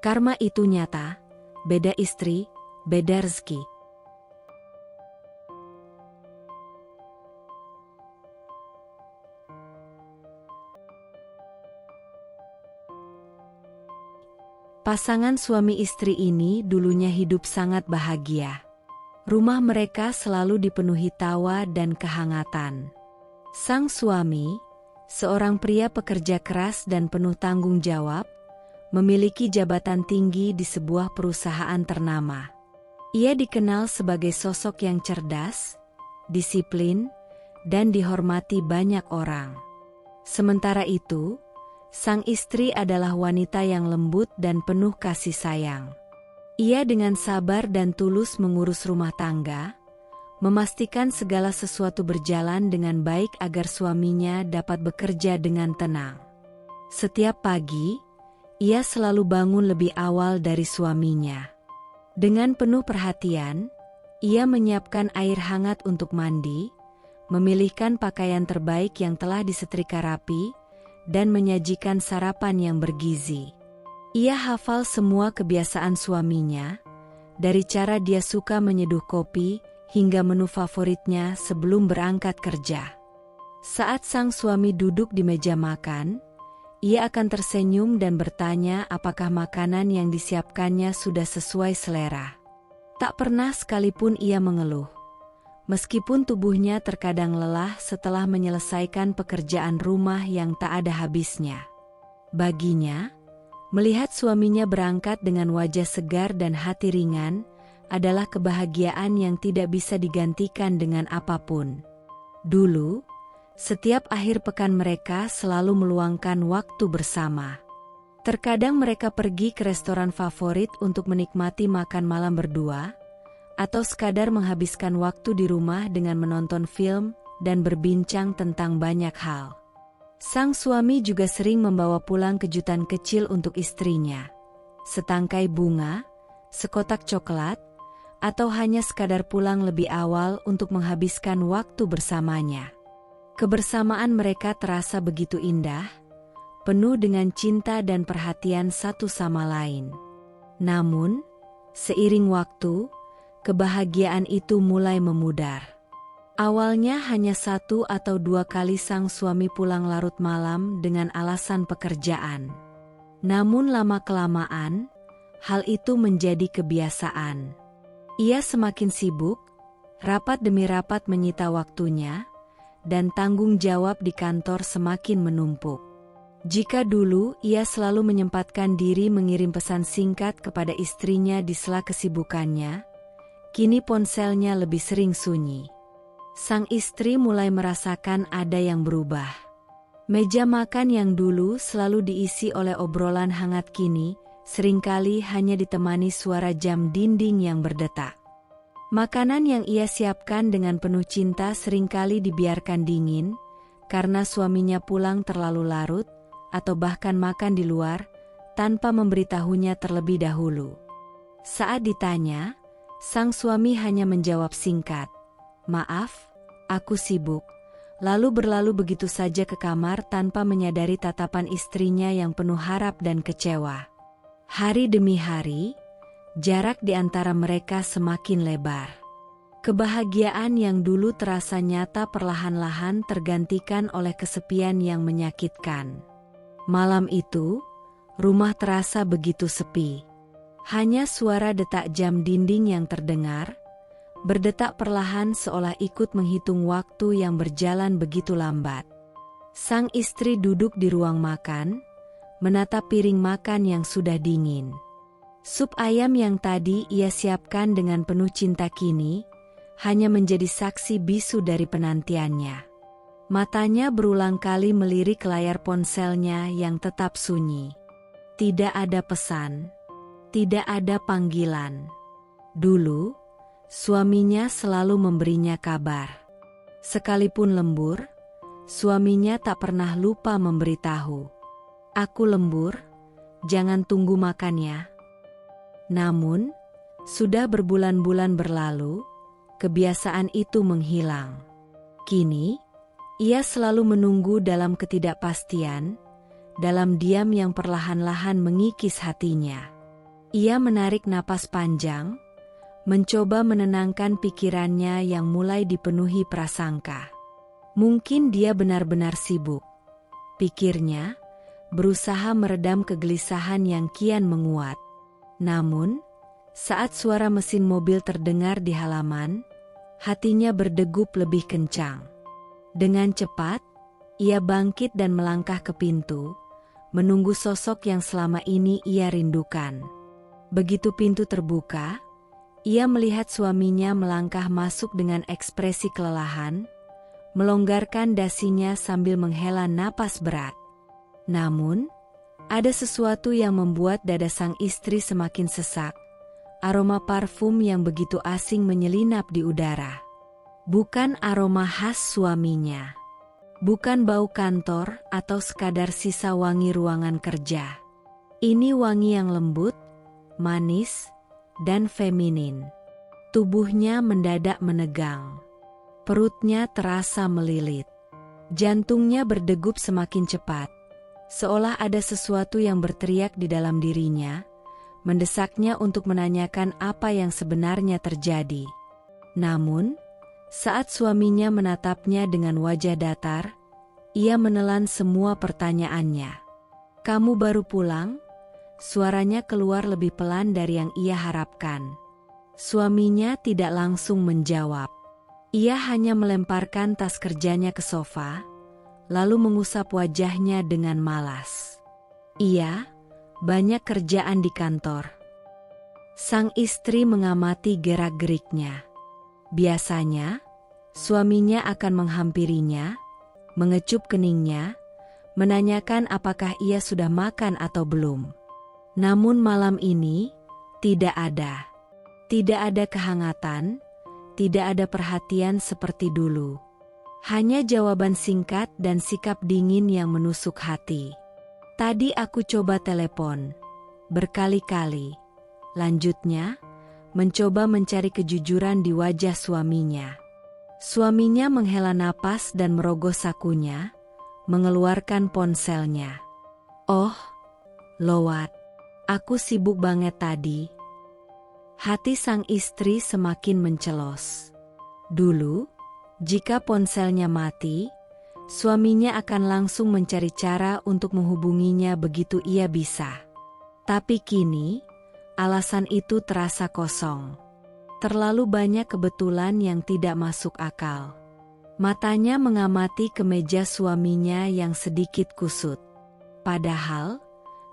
Karma itu nyata, beda istri, beda rezeki. Pasangan suami istri ini dulunya hidup sangat bahagia. Rumah mereka selalu dipenuhi tawa dan kehangatan. Sang suami, seorang pria pekerja keras dan penuh tanggung jawab, memiliki jabatan tinggi di sebuah perusahaan ternama. Ia dikenal sebagai sosok yang cerdas, disiplin, dan dihormati banyak orang. Sementara itu, sang istri adalah wanita yang lembut dan penuh kasih sayang. Ia dengan sabar dan tulus mengurus rumah tangga, memastikan segala sesuatu berjalan dengan baik agar suaminya dapat bekerja dengan tenang. Setiap pagi, ia selalu bangun lebih awal dari suaminya. Dengan penuh perhatian, ia menyiapkan air hangat untuk mandi, memilihkan pakaian terbaik yang telah disetrika rapi, dan menyajikan sarapan yang bergizi. Ia hafal semua kebiasaan suaminya, dari cara dia suka menyeduh kopi hingga menu favoritnya sebelum berangkat kerja. Saat sang suami duduk di meja makan, ia akan tersenyum dan bertanya apakah makanan yang disiapkannya sudah sesuai selera. Tak pernah sekalipun ia mengeluh. Meskipun tubuhnya terkadang lelah setelah menyelesaikan pekerjaan rumah yang tak ada habisnya. Baginya, melihat suaminya berangkat dengan wajah segar dan hati ringan adalah kebahagiaan yang tidak bisa digantikan dengan apapun. Dulu, setiap akhir pekan mereka selalu meluangkan waktu bersama. Terkadang mereka pergi ke restoran favorit untuk menikmati makan malam berdua, atau sekadar menghabiskan waktu di rumah dengan menonton film dan berbincang tentang banyak hal. Sang suami juga sering membawa pulang kejutan kecil untuk istrinya. Setangkai bunga, sekotak coklat, atau hanya sekadar pulang lebih awal untuk menghabiskan waktu bersamanya. Kebersamaan mereka terasa begitu indah, penuh dengan cinta dan perhatian satu sama lain. Namun, seiring waktu, kebahagiaan itu mulai memudar. Awalnya hanya 1 atau 2 kali sang suami pulang larut malam dengan alasan pekerjaan. Namun lama-kelamaan, hal itu menjadi kebiasaan. Ia semakin sibuk, rapat demi rapat menyita waktunya, dan tanggung jawab di kantor semakin menumpuk. Jika dulu ia selalu menyempatkan diri mengirim pesan singkat kepada istrinya di sela kesibukannya, kini ponselnya lebih sering sunyi. Sang istri mulai merasakan ada yang berubah. Meja makan yang dulu selalu diisi oleh obrolan hangat kini, seringkali hanya ditemani suara jam dinding yang berdetak. Makanan yang ia siapkan dengan penuh cinta seringkali dibiarkan dingin, karena suaminya pulang terlalu larut, atau bahkan makan di luar, tanpa memberitahunya terlebih dahulu. Saat ditanya, sang suami hanya menjawab singkat, "Maaf, aku sibuk," lalu berlalu begitu saja ke kamar tanpa menyadari tatapan istrinya yang penuh harap dan kecewa. Hari demi hari, jarak di antara mereka semakin lebar. Kebahagiaan yang dulu terasa nyata perlahan-lahan tergantikan oleh kesepian yang menyakitkan. Malam itu, rumah terasa begitu sepi. Hanya suara detak jam dinding yang terdengar, berdetak perlahan seolah ikut menghitung waktu yang berjalan begitu lambat. Sang istri duduk di ruang makan, menatap piring makan yang sudah dingin. Sup ayam yang tadi ia siapkan dengan penuh cinta kini, hanya menjadi saksi bisu dari penantiannya. Matanya berulang kali melirik layar ponselnya yang tetap sunyi. Tidak ada pesan. Tidak ada panggilan. Dulu, suaminya selalu memberinya kabar. Sekalipun lembur, suaminya tak pernah lupa memberitahu. "Aku lembur, jangan tunggu makan ya." Namun, sudah berbulan-bulan berlalu, kebiasaan itu menghilang. Kini, ia selalu menunggu dalam ketidakpastian, dalam diam yang perlahan-lahan mengikis hatinya. Ia menarik napas panjang, mencoba menenangkan pikirannya yang mulai dipenuhi prasangka. Mungkin dia benar-benar sibuk, pikirnya, berusaha meredam kegelisahan yang kian menguat. Namun, saat suara mesin mobil terdengar di halaman, hatinya berdegup lebih kencang. Dengan cepat, ia bangkit dan melangkah ke pintu, menunggu sosok yang selama ini ia rindukan. Begitu pintu terbuka, ia melihat suaminya melangkah masuk dengan ekspresi kelelahan, melonggarkan dasinya sambil menghela napas berat. Namun, ada sesuatu yang membuat dada sang istri semakin sesak, aroma parfum yang begitu asing menyelinap di udara. Bukan aroma khas suaminya. Bukan bau kantor atau sekadar sisa wangi ruangan kerja. Ini wangi yang lembut, manis, dan feminin. Tubuhnya mendadak menegang. Perutnya terasa melilit. Jantungnya berdegup semakin cepat, seolah ada sesuatu yang berteriak di dalam dirinya, mendesaknya untuk menanyakan apa yang sebenarnya terjadi. Namun, saat suaminya menatapnya dengan wajah datar, ia menelan semua pertanyaannya. "Kamu baru pulang?" Suaranya keluar lebih pelan dari yang ia harapkan. Suaminya tidak langsung menjawab. Ia hanya melemparkan tas kerjanya ke sofa, lalu mengusap wajahnya dengan malas. "Iya, banyak kerjaan di kantor." Sang istri mengamati gerak-geriknya. Biasanya, suaminya akan menghampirinya, mengecup keningnya, menanyakan apakah ia sudah makan atau belum. Namun malam ini, tidak ada. Tidak ada kehangatan, tidak ada perhatian seperti dulu. Hanya jawaban singkat dan sikap dingin yang menusuk hati. "Tadi aku coba telepon berkali-kali." Lanjutnya, mencoba mencari kejujuran di wajah suaminya. Suaminya menghela napas dan merogoh sakunya, mengeluarkan ponselnya. "Oh, lowat, aku sibuk banget tadi." Hati sang istri semakin mencelos. Dulu, jika ponselnya mati, suaminya akan langsung mencari cara untuk menghubunginya begitu ia bisa. Tapi kini, alasan itu terasa kosong. Terlalu banyak kebetulan yang tidak masuk akal. Matanya mengamati kemeja suaminya yang sedikit kusut. Padahal,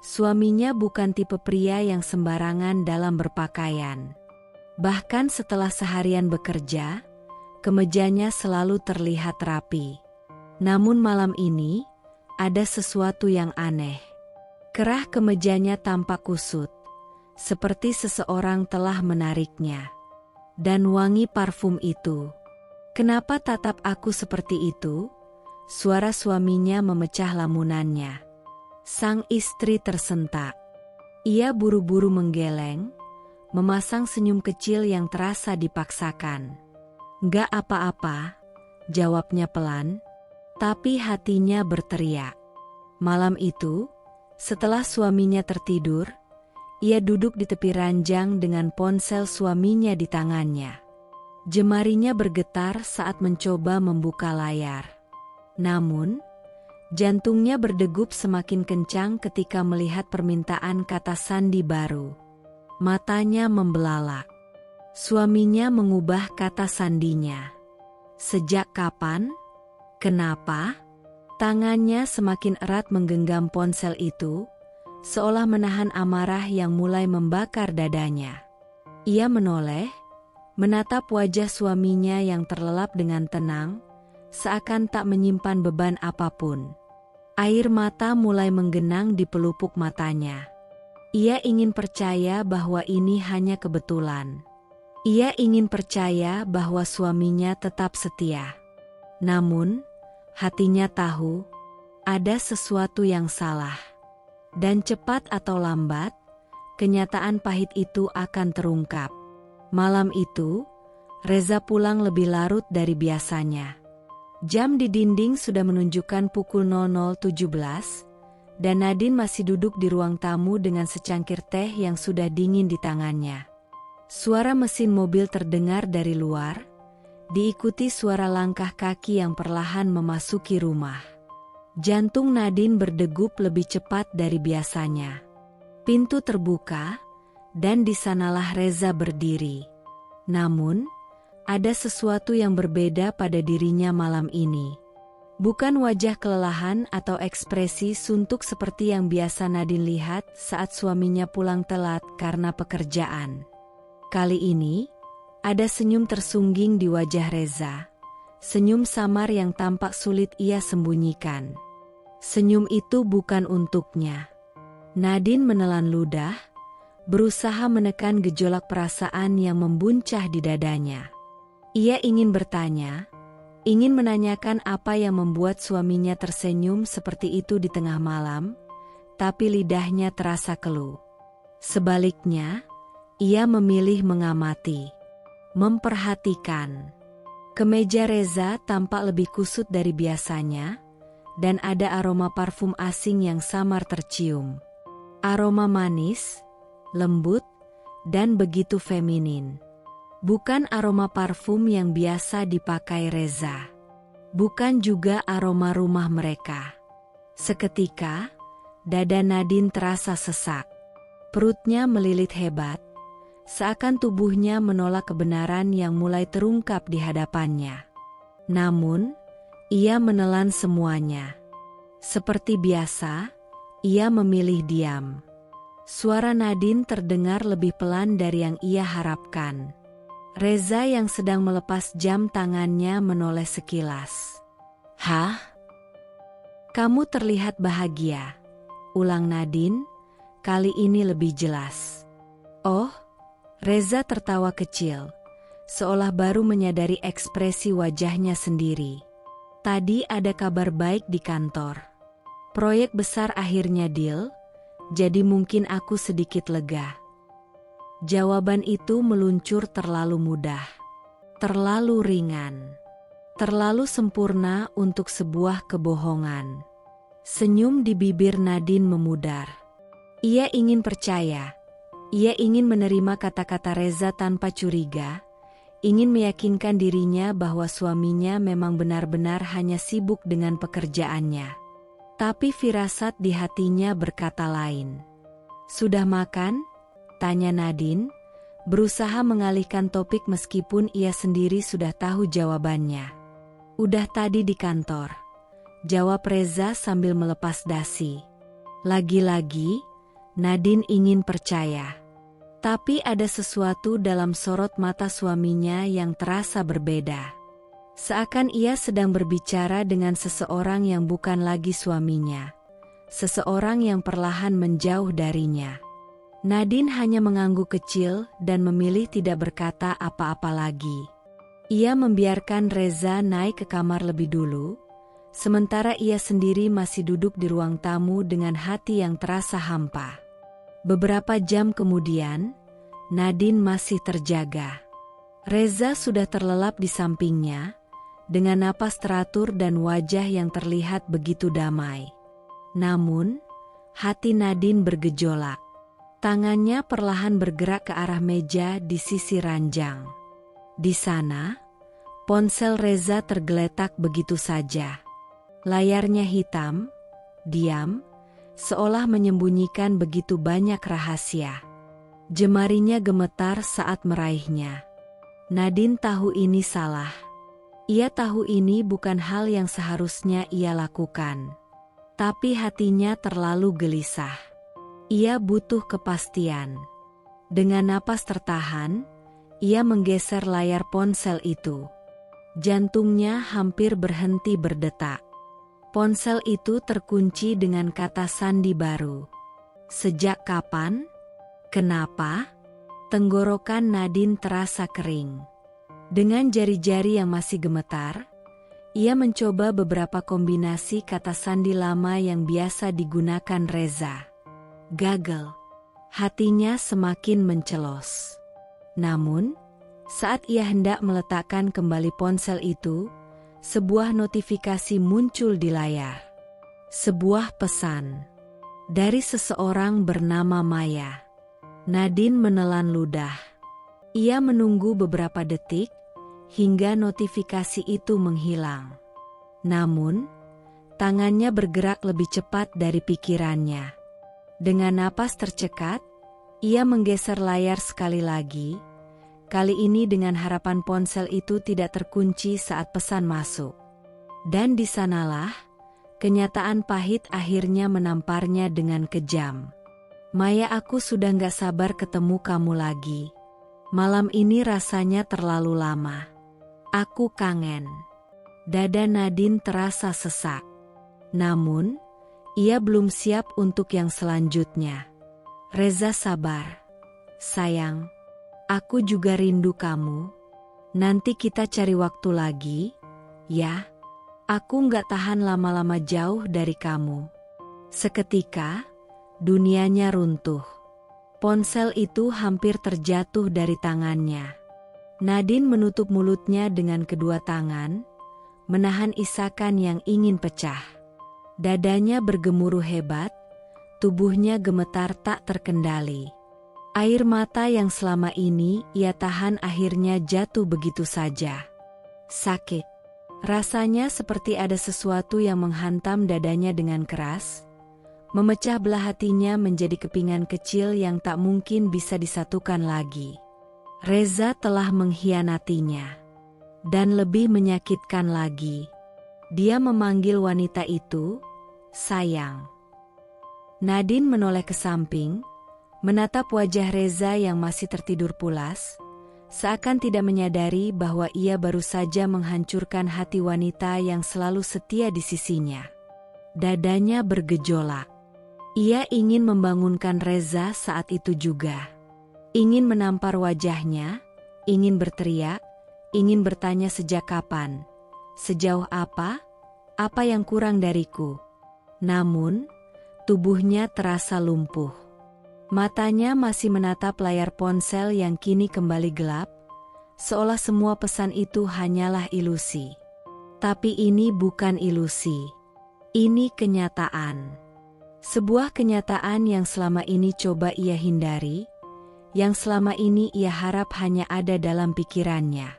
suaminya bukan tipe pria yang sembarangan dalam berpakaian. Bahkan setelah seharian bekerja, kemejanya selalu terlihat rapi. Namun malam ini, ada sesuatu yang aneh. Kerah kemejanya tampak kusut, seperti seseorang telah menariknya. Dan wangi parfum itu. "Kenapa tatap aku seperti itu?" Suara suaminya memecah lamunannya. Sang istri tersentak. Ia buru-buru menggeleng, memasang senyum kecil yang terasa dipaksakan. "Nggak apa-apa," jawabnya pelan, tapi hatinya berteriak. Malam itu, setelah suaminya tertidur, ia duduk di tepi ranjang dengan ponsel suaminya di tangannya. Jemarinya bergetar saat mencoba membuka layar. Namun, jantungnya berdegup semakin kencang ketika melihat permintaan kata sandi baru. Matanya membelalak. Suaminya mengubah kata sandinya. "Sejak kapan? Kenapa?" Tangannya semakin erat menggenggam ponsel itu, seolah menahan amarah yang mulai membakar dadanya. Ia menoleh, menatap wajah suaminya yang terlelap dengan tenang, seakan tak menyimpan beban apapun. Air mata mulai menggenang di pelupuk matanya. Ia ingin percaya bahwa ini hanya kebetulan. Ia ingin percaya bahwa suaminya tetap setia. Namun, hatinya tahu, ada sesuatu yang salah. Dan cepat atau lambat, kenyataan pahit itu akan terungkap. Malam itu, Reza pulang lebih larut dari biasanya. Jam di dinding sudah menunjukkan pukul 00.17, dan Nadine masih duduk di ruang tamu dengan secangkir teh yang sudah dingin di tangannya. Suara mesin mobil terdengar dari luar, diikuti suara langkah kaki yang perlahan memasuki rumah. Jantung Nadine berdegup lebih cepat dari biasanya. Pintu terbuka, dan di sanalah Reza berdiri. Namun, ada sesuatu yang berbeda pada dirinya malam ini. Bukan wajah kelelahan atau ekspresi suntuk seperti yang biasa Nadine lihat saat suaminya pulang telat karena pekerjaan. Kali ini, ada senyum tersungging di wajah Reza. Senyum samar yang tampak sulit ia sembunyikan. Senyum itu bukan untuknya. Nadine menelan ludah, berusaha menekan gejolak perasaan yang membuncah di dadanya. Ia ingin bertanya, ingin menanyakan apa yang membuat suaminya tersenyum seperti itu di tengah malam, tapi lidahnya terasa keluh. Sebaliknya, ia memilih mengamati, memperhatikan. Kemeja Reza tampak lebih kusut dari biasanya, dan ada aroma parfum asing yang samar tercium. Aroma manis, lembut, dan begitu feminin. Bukan aroma parfum yang biasa dipakai Reza. Bukan juga aroma rumah mereka. Seketika, dada Nadine terasa sesak. Perutnya melilit hebat, seakan tubuhnya menolak kebenaran yang mulai terungkap di hadapannya. Namun, ia menelan semuanya. Seperti biasa, ia memilih diam. Suara Nadine terdengar lebih pelan dari yang ia harapkan. Reza yang sedang melepas jam tangannya menoleh sekilas. "Hah? Kamu terlihat bahagia," ulang Nadine, kali ini lebih jelas. "Oh," Reza tertawa kecil, seolah baru menyadari ekspresi wajahnya sendiri. "Tadi ada kabar baik di kantor. Proyek besar akhirnya deal, jadi mungkin aku sedikit lega." Jawaban itu meluncur terlalu mudah, terlalu ringan, terlalu sempurna untuk sebuah kebohongan. Senyum di bibir Nadine memudar. Ia ingin percaya, ia ingin menerima kata-kata Reza tanpa curiga, ingin meyakinkan dirinya bahwa suaminya memang benar-benar hanya sibuk dengan pekerjaannya. Tapi firasat di hatinya berkata lain. "Sudah makan?" tanya Nadine, berusaha mengalihkan topik meskipun ia sendiri sudah tahu jawabannya. "Udah tadi di kantor," jawab Reza sambil melepas dasi. Lagi-lagi, Nadine ingin percaya. Tapi ada sesuatu dalam sorot mata suaminya yang terasa berbeda. Seakan ia sedang berbicara dengan seseorang yang bukan lagi suaminya. Seseorang yang perlahan menjauh darinya. Nadine hanya mengangguk kecil dan memilih tidak berkata apa-apa lagi. Ia membiarkan Reza naik ke kamar lebih dulu, sementara ia sendiri masih duduk di ruang tamu dengan hati yang terasa hampa. Beberapa jam kemudian, Nadine masih terjaga. Reza sudah terlelap di sampingnya, dengan napas teratur dan wajah yang terlihat begitu damai. Namun, hati Nadine bergejolak. Tangannya perlahan bergerak ke arah meja di sisi ranjang. Di sana, ponsel Reza tergeletak begitu saja. Layarnya hitam, diam, seolah menyembunyikan begitu banyak rahasia. Jemarinya gemetar saat meraihnya. Nadine tahu ini salah. Ia tahu ini bukan hal yang seharusnya ia lakukan. Tapi hatinya terlalu gelisah. Ia butuh kepastian. Dengan napas tertahan, ia menggeser layar ponsel itu. Jantungnya hampir berhenti berdetak. Ponsel itu terkunci dengan kata sandi baru. "Sejak kapan? Kenapa?" Tenggorokan Nadine terasa kering. Dengan jari-jari yang masih gemetar, ia mencoba beberapa kombinasi kata sandi lama yang biasa digunakan Reza. Gagal. Hatinya semakin mencelos. Namun, saat ia hendak meletakkan kembali ponsel itu, sebuah notifikasi muncul di layar. Sebuah pesan. Dari seseorang bernama Maya. Nadine menelan ludah. Ia menunggu beberapa detik, hingga notifikasi itu menghilang. Namun, tangannya bergerak lebih cepat dari pikirannya. Dengan napas tercekat, ia menggeser layar sekali lagi, kali ini dengan harapan ponsel itu tidak terkunci saat pesan masuk. Dan di sanalah, kenyataan pahit akhirnya menamparnya dengan kejam. Maya, aku sudah gak sabar ketemu kamu lagi. Malam ini rasanya terlalu lama. Aku kangen. Dada Nadine terasa sesak. Namun, ia belum siap untuk yang selanjutnya. Reza, sabar. Sayang, aku juga rindu kamu. Nanti kita cari waktu lagi, ya. Aku gak tahan lama-lama jauh dari kamu. Seketika, dunianya runtuh. Ponsel itu hampir terjatuh dari tangannya. Nadine menutup mulutnya dengan kedua tangan, menahan isakan yang ingin pecah. Dadanya bergemuruh hebat, tubuhnya gemetar tak terkendali. Air mata yang selama ini ia tahan akhirnya jatuh begitu saja. Sakit. Rasanya seperti ada sesuatu yang menghantam dadanya dengan keras, memecah belah hatinya menjadi kepingan kecil yang tak mungkin bisa disatukan lagi. Reza telah mengkhianatinya. Dan lebih menyakitkan lagi, dia memanggil wanita itu, sayang. Nadine menoleh ke samping, menatap wajah Reza yang masih tertidur pulas, seakan tidak menyadari bahwa ia baru saja menghancurkan hati wanita yang selalu setia di sisinya. Dadanya bergejolak. Ia ingin membangunkan Reza saat itu juga. Ingin menampar wajahnya, ingin berteriak, ingin bertanya sejak kapan, sejauh apa yang kurang dariku. Namun, tubuhnya terasa lumpuh. Matanya masih menatap layar ponsel yang kini kembali gelap, seolah semua pesan itu hanyalah ilusi. Tapi ini bukan ilusi. Ini kenyataan. Sebuah kenyataan yang selama ini coba ia hindari, yang selama ini ia harap hanya ada dalam pikirannya.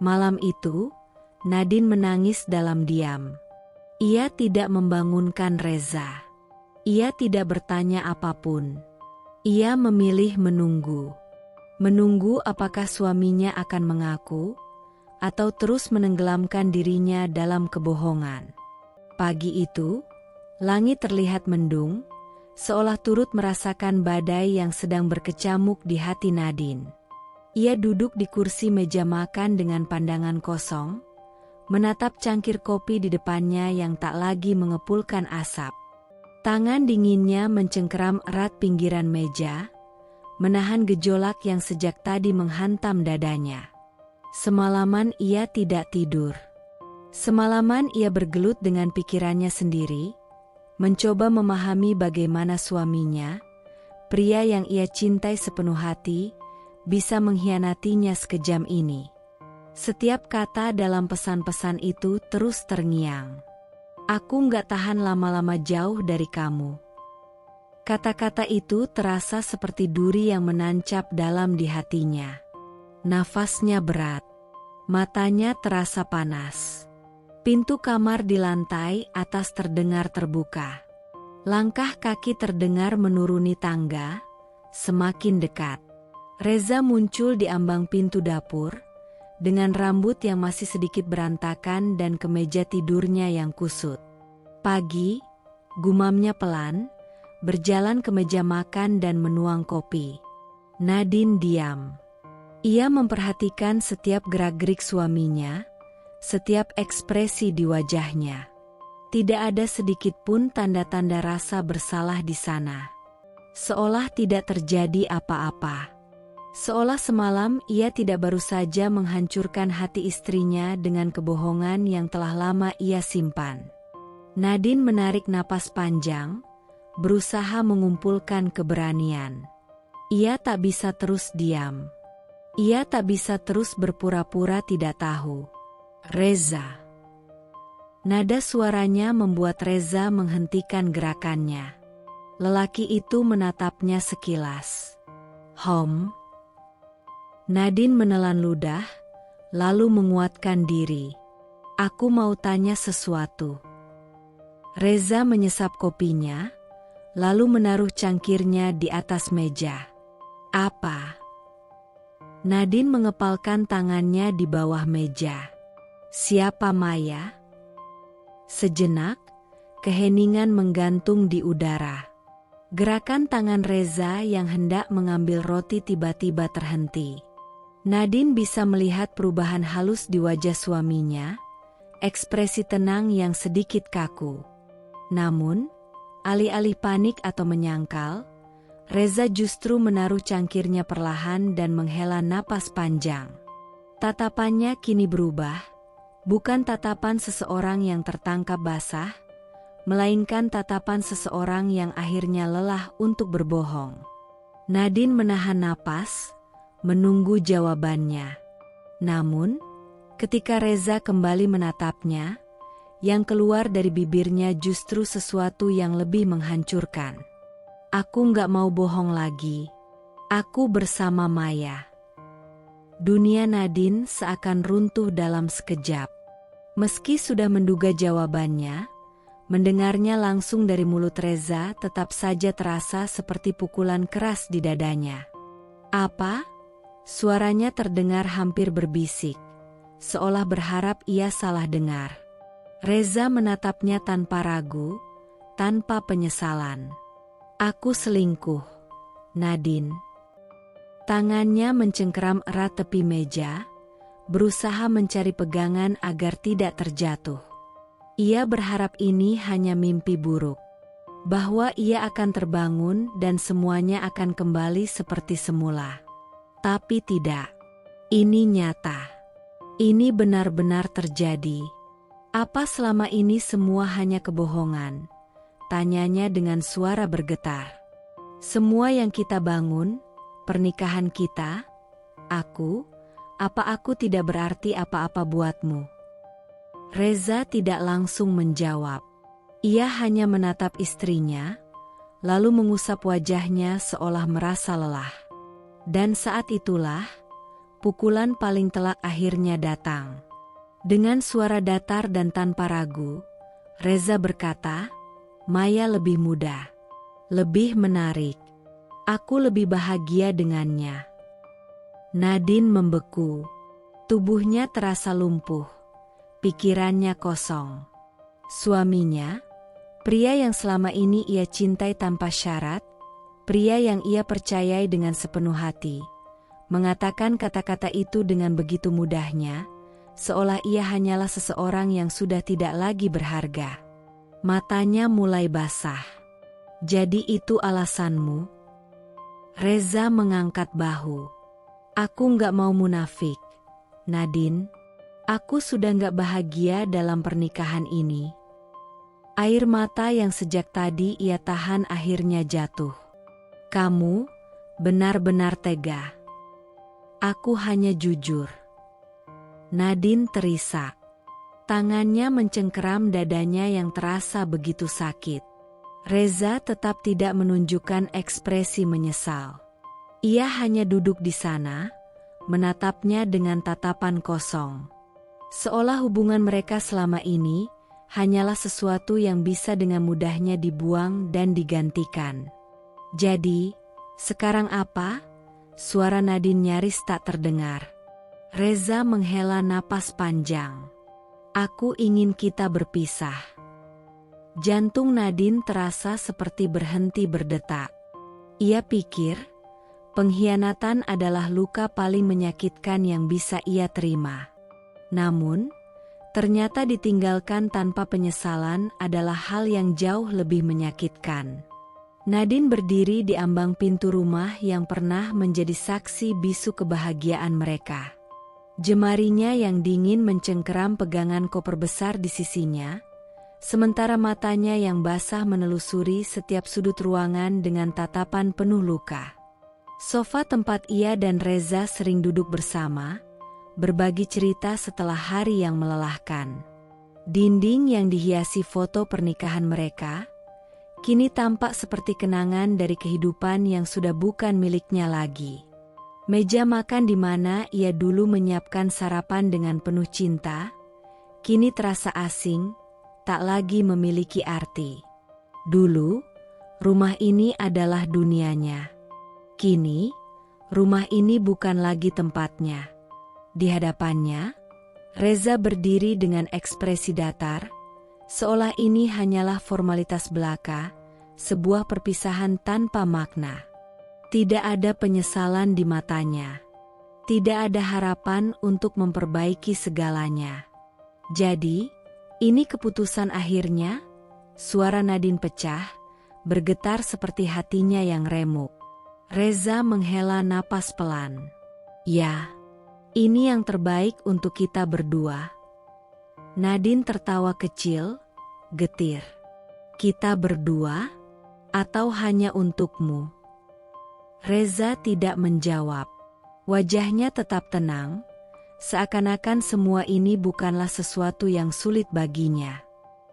Malam itu, Nadine menangis dalam diam. Ia tidak membangunkan Reza. Ia tidak bertanya apapun. Ia memilih menunggu. Menunggu apakah suaminya akan mengaku, atau terus menenggelamkan dirinya dalam kebohongan. Pagi itu, langit terlihat mendung, seolah turut merasakan badai yang sedang berkecamuk di hati Nadine. Ia duduk di kursi meja makan dengan pandangan kosong, menatap cangkir kopi di depannya yang tak lagi mengepulkan asap. Tangan dinginnya mencengkeram erat pinggiran meja, menahan gejolak yang sejak tadi menghantam dadanya. Semalaman ia tidak tidur. Semalaman ia bergelut dengan pikirannya sendiri, mencoba memahami bagaimana suaminya, pria yang ia cintai sepenuh hati, bisa mengkhianatinya sekejam ini. Setiap kata dalam pesan-pesan itu terus terngiang. Aku gak tahan lama-lama jauh dari kamu. Kata-kata itu terasa seperti duri yang menancap dalam di hatinya. Nafasnya berat. Matanya terasa panas. Pintu kamar di lantai atas terdengar terbuka. Langkah kaki terdengar menuruni tangga, semakin dekat. Reza muncul di ambang pintu dapur, dengan rambut yang masih sedikit berantakan dan kemeja tidurnya yang kusut. Pagi, gumamnya pelan, berjalan ke meja makan dan menuang kopi. Nadine diam. Ia memperhatikan setiap gerak-gerik suaminya, setiap ekspresi di wajahnya. Tidak ada sedikit pun tanda-tanda rasa bersalah di sana. Seolah tidak terjadi apa-apa. Seolah semalam ia tidak baru saja menghancurkan hati istrinya dengan kebohongan yang telah lama ia simpan. Nadine menarik napas panjang, berusaha mengumpulkan keberanian. Ia tak bisa terus diam. Ia tak bisa terus berpura-pura tidak tahu. Reza. Nada suaranya membuat Reza menghentikan gerakannya. Lelaki itu menatapnya sekilas. Nadine menelan ludah, lalu menguatkan diri. Aku mau tanya sesuatu. Reza menyesap kopinya, lalu menaruh cangkirnya di atas meja. Apa? Nadine mengepalkan tangannya di bawah meja. Siapa Maya? Sejenak, keheningan menggantung di udara. Gerakan tangan Reza yang hendak mengambil roti tiba-tiba terhenti. Nadine bisa melihat perubahan halus di wajah suaminya, ekspresi tenang yang sedikit kaku. Namun, alih-alih panik atau menyangkal, Reza justru menaruh cangkirnya perlahan dan menghela napas panjang. Tatapannya kini berubah, bukan tatapan seseorang yang tertangkap basah, melainkan tatapan seseorang yang akhirnya lelah untuk berbohong. Nadine menahan napas, menunggu jawabannya. Namun, ketika Reza kembali menatapnya, yang keluar dari bibirnya justru sesuatu yang lebih menghancurkan. Aku nggak mau bohong lagi. Aku bersama Maya. Dunia Nadine seakan runtuh dalam sekejap. Meski sudah menduga jawabannya, mendengarnya langsung dari mulut Reza tetap saja terasa seperti pukulan keras di dadanya. Apa? Suaranya terdengar hampir berbisik, seolah berharap ia salah dengar. Reza menatapnya tanpa ragu, tanpa penyesalan. Aku selingkuh, Nadine. Tangannya mencengkeram erat tepi meja, berusaha mencari pegangan agar tidak terjatuh. Ia berharap ini hanya mimpi buruk, bahwa ia akan terbangun dan semuanya akan kembali seperti semula. Tapi tidak. Ini nyata. Ini benar-benar terjadi. Apa selama ini semua hanya kebohongan? Tanyanya dengan suara bergetar. Semua yang kita bangun, pernikahan kita, apa aku tidak berarti apa-apa buatmu? Reza tidak langsung menjawab. Ia hanya menatap istrinya, lalu mengusap wajahnya seolah merasa lelah. Dan saat itulah, pukulan paling telak akhirnya datang. Dengan suara datar dan tanpa ragu, Reza berkata, Maya lebih muda, lebih menarik. Aku lebih bahagia dengannya. Nadine membeku. Tubuhnya terasa lumpuh. Pikirannya kosong. Suaminya, pria yang selama ini ia cintai tanpa syarat, pria yang ia percayai dengan sepenuh hati, mengatakan kata-kata itu dengan begitu mudahnya, seolah ia hanyalah seseorang yang sudah tidak lagi berharga. Matanya mulai basah. Jadi itu alasanmu? Reza mengangkat bahu. Aku nggak mau munafik, Nadine. Aku sudah nggak bahagia dalam pernikahan ini. Air mata yang sejak tadi ia tahan akhirnya jatuh. Kamu benar-benar tega. Aku hanya jujur. Nadine terisak. Tangannya mencengkeram dadanya yang terasa begitu sakit. Reza tetap tidak menunjukkan ekspresi menyesal. Ia hanya duduk di sana, menatapnya dengan tatapan kosong. Seolah hubungan mereka selama ini hanyalah sesuatu yang bisa dengan mudahnya dibuang dan digantikan. Jadi, sekarang apa? Suara Nadine nyaris tak terdengar. Reza menghela napas panjang. Aku ingin kita berpisah. Jantung Nadine terasa seperti berhenti berdetak. Ia pikir, pengkhianatan adalah luka paling menyakitkan yang bisa ia terima. Namun, ternyata ditinggalkan tanpa penyesalan adalah hal yang jauh lebih menyakitkan. Nadine berdiri di ambang pintu rumah yang pernah menjadi saksi bisu kebahagiaan mereka. Jemarinya yang dingin mencengkeram pegangan koper besar di sisinya, sementara matanya yang basah menelusuri setiap sudut ruangan dengan tatapan penuh luka. Sofa tempat ia dan Reza sering duduk bersama, berbagi cerita setelah hari yang melelahkan. Dinding yang dihiasi foto pernikahan mereka, kini tampak seperti kenangan dari kehidupan yang sudah bukan miliknya lagi. Meja makan di mana ia dulu menyiapkan sarapan dengan penuh cinta, kini terasa asing, tak lagi memiliki arti. Dulu, rumah ini adalah dunianya. Kini, rumah ini bukan lagi tempatnya. Di hadapannya, Reza berdiri dengan ekspresi datar, seolah ini hanyalah formalitas belaka, sebuah perpisahan tanpa makna. Tidak ada penyesalan di matanya. Tidak ada harapan untuk memperbaiki segalanya. Jadi, ini keputusan akhirnya? Suara Nadine pecah, bergetar seperti hatinya yang remuk. Reza menghela napas pelan. Ya, ini yang terbaik untuk kita berdua. Nadine tertawa kecil, getir. Kita berdua? Atau hanya untukmu? Reza tidak menjawab. Wajahnya tetap tenang, seakan-akan semua ini bukanlah sesuatu yang sulit baginya.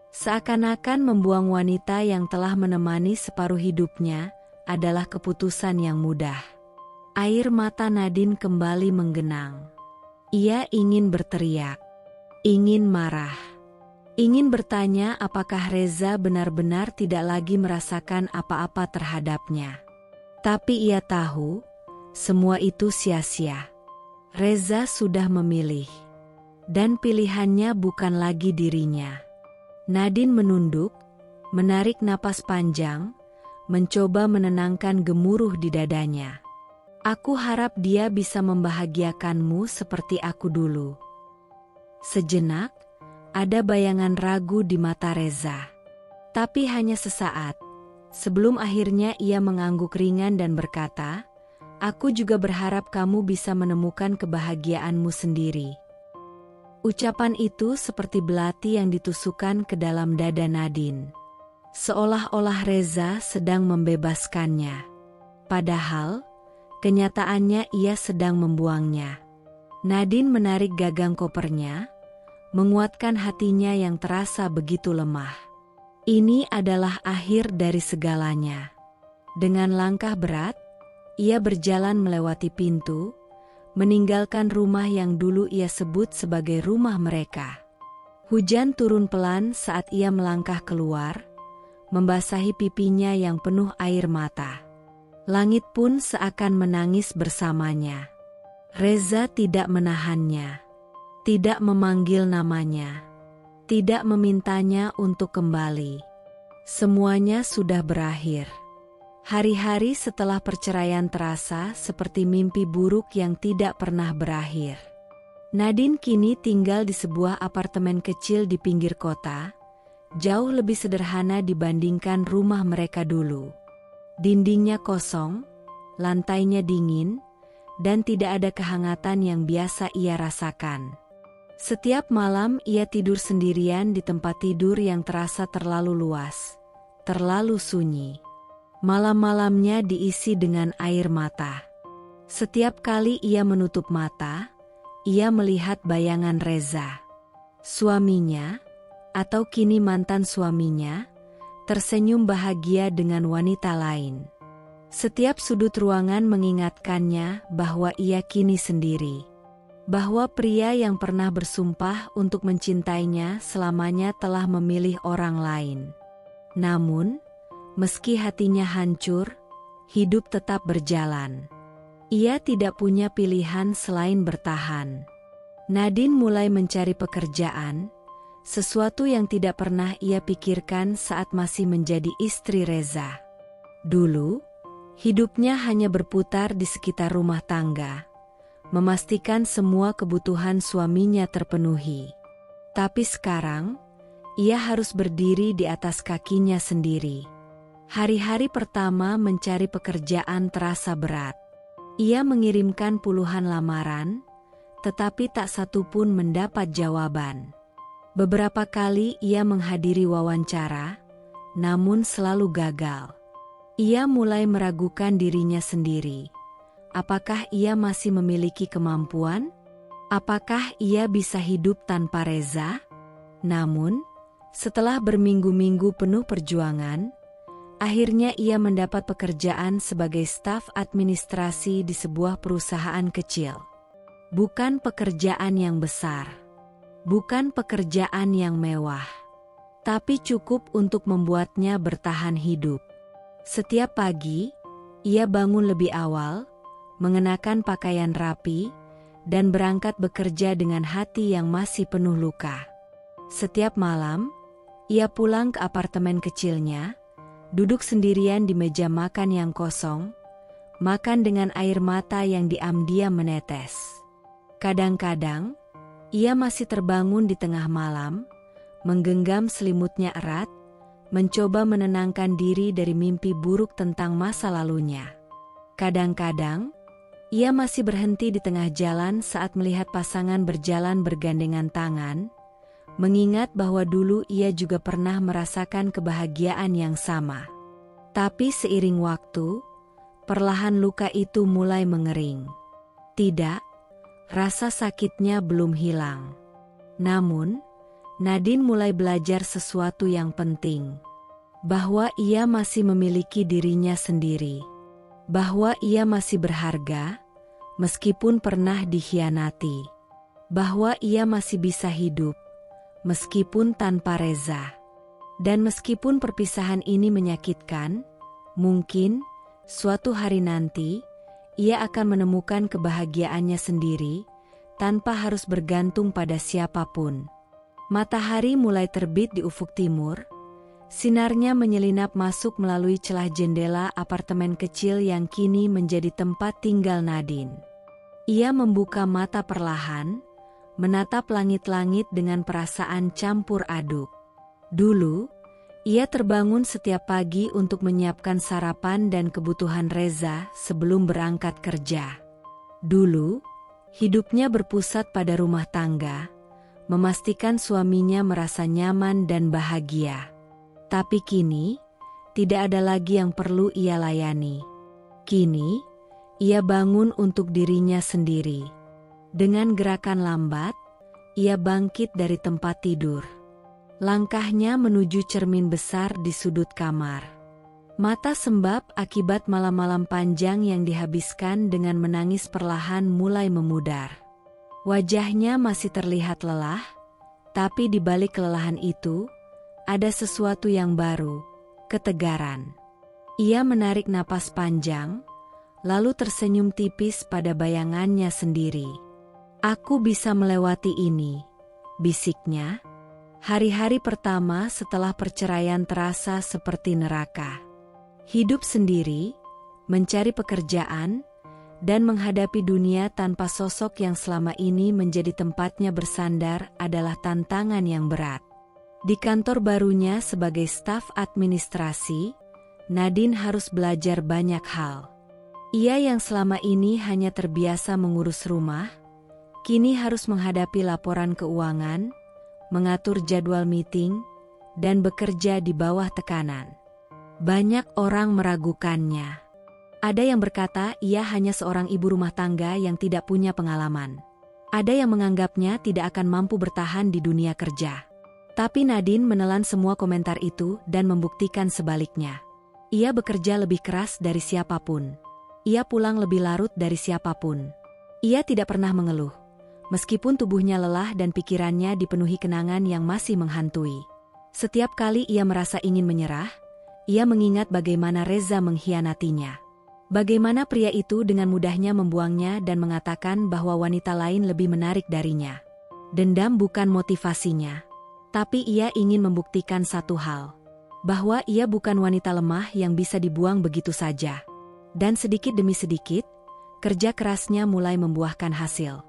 Seakan-akan membuang wanita yang telah menemani separuh hidupnya adalah keputusan yang mudah. Air mata Nadine kembali menggenang. Ia ingin berteriak, ingin marah, ingin bertanya apakah Reza benar-benar tidak lagi merasakan apa-apa terhadapnya. Tapi ia tahu, semua itu sia-sia. Reza sudah memilih, dan pilihannya bukan lagi dirinya. Nadine menunduk, menarik napas panjang, mencoba menenangkan gemuruh di dadanya. Aku harap dia bisa membahagiakanmu seperti aku dulu. Sejenak, ada bayangan ragu di mata Reza. Tapi hanya sesaat. Sebelum akhirnya ia mengangguk ringan dan berkata, aku juga berharap kamu bisa menemukan kebahagiaanmu sendiri. Ucapan itu seperti belati yang ditusukkan ke dalam dada Nadine. Seolah-olah Reza sedang membebaskannya. Padahal, kenyataannya ia sedang membuangnya. Nadine menarik gagang kopernya, menguatkan hatinya yang terasa begitu lemah. Ini adalah akhir dari segalanya. Dengan langkah berat, ia berjalan melewati pintu, meninggalkan rumah yang dulu ia sebut sebagai rumah mereka. Hujan turun pelan saat ia melangkah keluar, membasahi pipinya yang penuh air mata. Langit pun seakan menangis bersamanya. Reza tidak menahannya, tidak memanggil namanya. Tidak memintanya untuk kembali. Semuanya sudah berakhir. Hari-hari setelah perceraian terasa seperti mimpi buruk yang tidak pernah berakhir. Nadine kini tinggal di sebuah apartemen kecil di pinggir kota, jauh lebih sederhana dibandingkan rumah mereka dulu. Dindingnya kosong, lantainya dingin, dan tidak ada kehangatan yang biasa ia rasakan. Setiap malam ia tidur sendirian di tempat tidur yang terasa terlalu luas, terlalu sunyi. Malam-malamnya diisi dengan air mata. Setiap kali ia menutup mata, ia melihat bayangan Reza. Suaminya, atau kini mantan suaminya, tersenyum bahagia dengan wanita lain. Setiap sudut ruangan mengingatkannya bahwa ia kini sendiri. Bahwa pria yang pernah bersumpah untuk mencintainya selamanya telah memilih orang lain. Namun, meski hatinya hancur, hidup tetap berjalan. Ia tidak punya pilihan selain bertahan. Nadine mulai mencari pekerjaan, sesuatu yang tidak pernah ia pikirkan saat masih menjadi istri Reza. Dulu, hidupnya hanya berputar di sekitar rumah tangga, memastikan semua kebutuhan suaminya terpenuhi. Tapi sekarang, ia harus berdiri di atas kakinya sendiri. Hari-hari pertama mencari pekerjaan terasa berat. Ia mengirimkan puluhan lamaran, tetapi tak satu pun mendapat jawaban. Beberapa kali ia menghadiri wawancara, namun selalu gagal. Ia mulai meragukan dirinya sendiri. Apakah ia masih memiliki kemampuan? Apakah ia bisa hidup tanpa Reza? Namun, setelah berminggu-minggu penuh perjuangan, Akhirnya ia mendapat pekerjaan sebagai staf administrasi di sebuah perusahaan kecil. Bukan pekerjaan yang besar, bukan pekerjaan yang mewah, tapi cukup untuk membuatnya bertahan hidup. Setiap pagi, ia bangun lebih awal, mengenakan pakaian rapi, dan berangkat bekerja dengan hati yang masih penuh luka. Setiap malam, ia pulang ke apartemen kecilnya, duduk sendirian di meja makan yang kosong, makan dengan air mata yang diam-diam menetes. Kadang-kadang, ia masih terbangun di tengah malam, menggenggam selimutnya erat, mencoba menenangkan diri dari mimpi buruk tentang masa lalunya. Kadang-kadang, ia masih berhenti di tengah jalan saat melihat pasangan berjalan bergandengan tangan, mengingat bahwa dulu ia juga pernah merasakan kebahagiaan yang sama. Tapi seiring waktu, perlahan luka itu mulai mengering. Tidak, rasa sakitnya belum hilang. Namun, Nadine mulai belajar sesuatu yang penting. Bahwa ia masih memiliki dirinya sendiri. Bahwa ia masih berharga, meskipun pernah dikhianati. Bahwa ia masih bisa hidup, meskipun tanpa Reza. Dan meskipun perpisahan ini menyakitkan, mungkin suatu hari nanti ia akan menemukan kebahagiaannya sendiri tanpa harus bergantung pada siapapun. Matahari mulai terbit di ufuk timur. Sinarnya menyelinap masuk melalui celah jendela apartemen kecil yang kini menjadi tempat tinggal Nadine. Ia membuka mata perlahan, menatap langit-langit dengan perasaan campur aduk. Dulu, ia terbangun setiap pagi untuk menyiapkan sarapan dan kebutuhan Reza sebelum berangkat kerja. Dulu, hidupnya berpusat pada rumah tangga, memastikan suaminya merasa nyaman dan bahagia. Tapi kini, tidak ada lagi yang perlu ia layani. Kini, ia bangun untuk dirinya sendiri. Dengan gerakan lambat, ia bangkit dari tempat tidur. Langkahnya menuju cermin besar di sudut kamar. Mata sembab akibat malam-malam panjang yang dihabiskan dengan menangis perlahan mulai memudar. Wajahnya masih terlihat lelah, tapi di balik kelelahan itu, ada sesuatu yang baru, ketegaran. Ia menarik napas panjang, lalu tersenyum tipis pada bayangannya sendiri. "Aku bisa melewati ini," bisiknya. Hari-hari pertama setelah perceraian terasa seperti neraka. Hidup sendiri, mencari pekerjaan, dan menghadapi dunia tanpa sosok yang selama ini menjadi tempatnya bersandar adalah tantangan yang berat. Di kantor barunya sebagai staf administrasi, Nadine harus belajar banyak hal. Ia yang selama ini hanya terbiasa mengurus rumah, kini harus menghadapi laporan keuangan, mengatur jadwal meeting, dan bekerja di bawah tekanan. Banyak orang meragukannya. Ada yang berkata ia hanya seorang ibu rumah tangga yang tidak punya pengalaman. Ada yang menganggapnya tidak akan mampu bertahan di dunia kerja. Tapi Nadine menelan semua komentar itu dan membuktikan sebaliknya. Ia bekerja lebih keras dari siapapun. Ia pulang lebih larut dari siapapun. Ia tidak pernah mengeluh. Meskipun tubuhnya lelah dan pikirannya dipenuhi kenangan yang masih menghantui. Setiap kali ia merasa ingin menyerah, ia mengingat bagaimana Reza mengkhianatinya. Bagaimana pria itu dengan mudahnya membuangnya dan mengatakan bahwa wanita lain lebih menarik darinya. Dendam bukan motivasinya. Tapi ia ingin membuktikan satu hal. Bahwa ia bukan wanita lemah yang bisa dibuang begitu saja. Dan sedikit demi sedikit, kerja kerasnya mulai membuahkan hasil.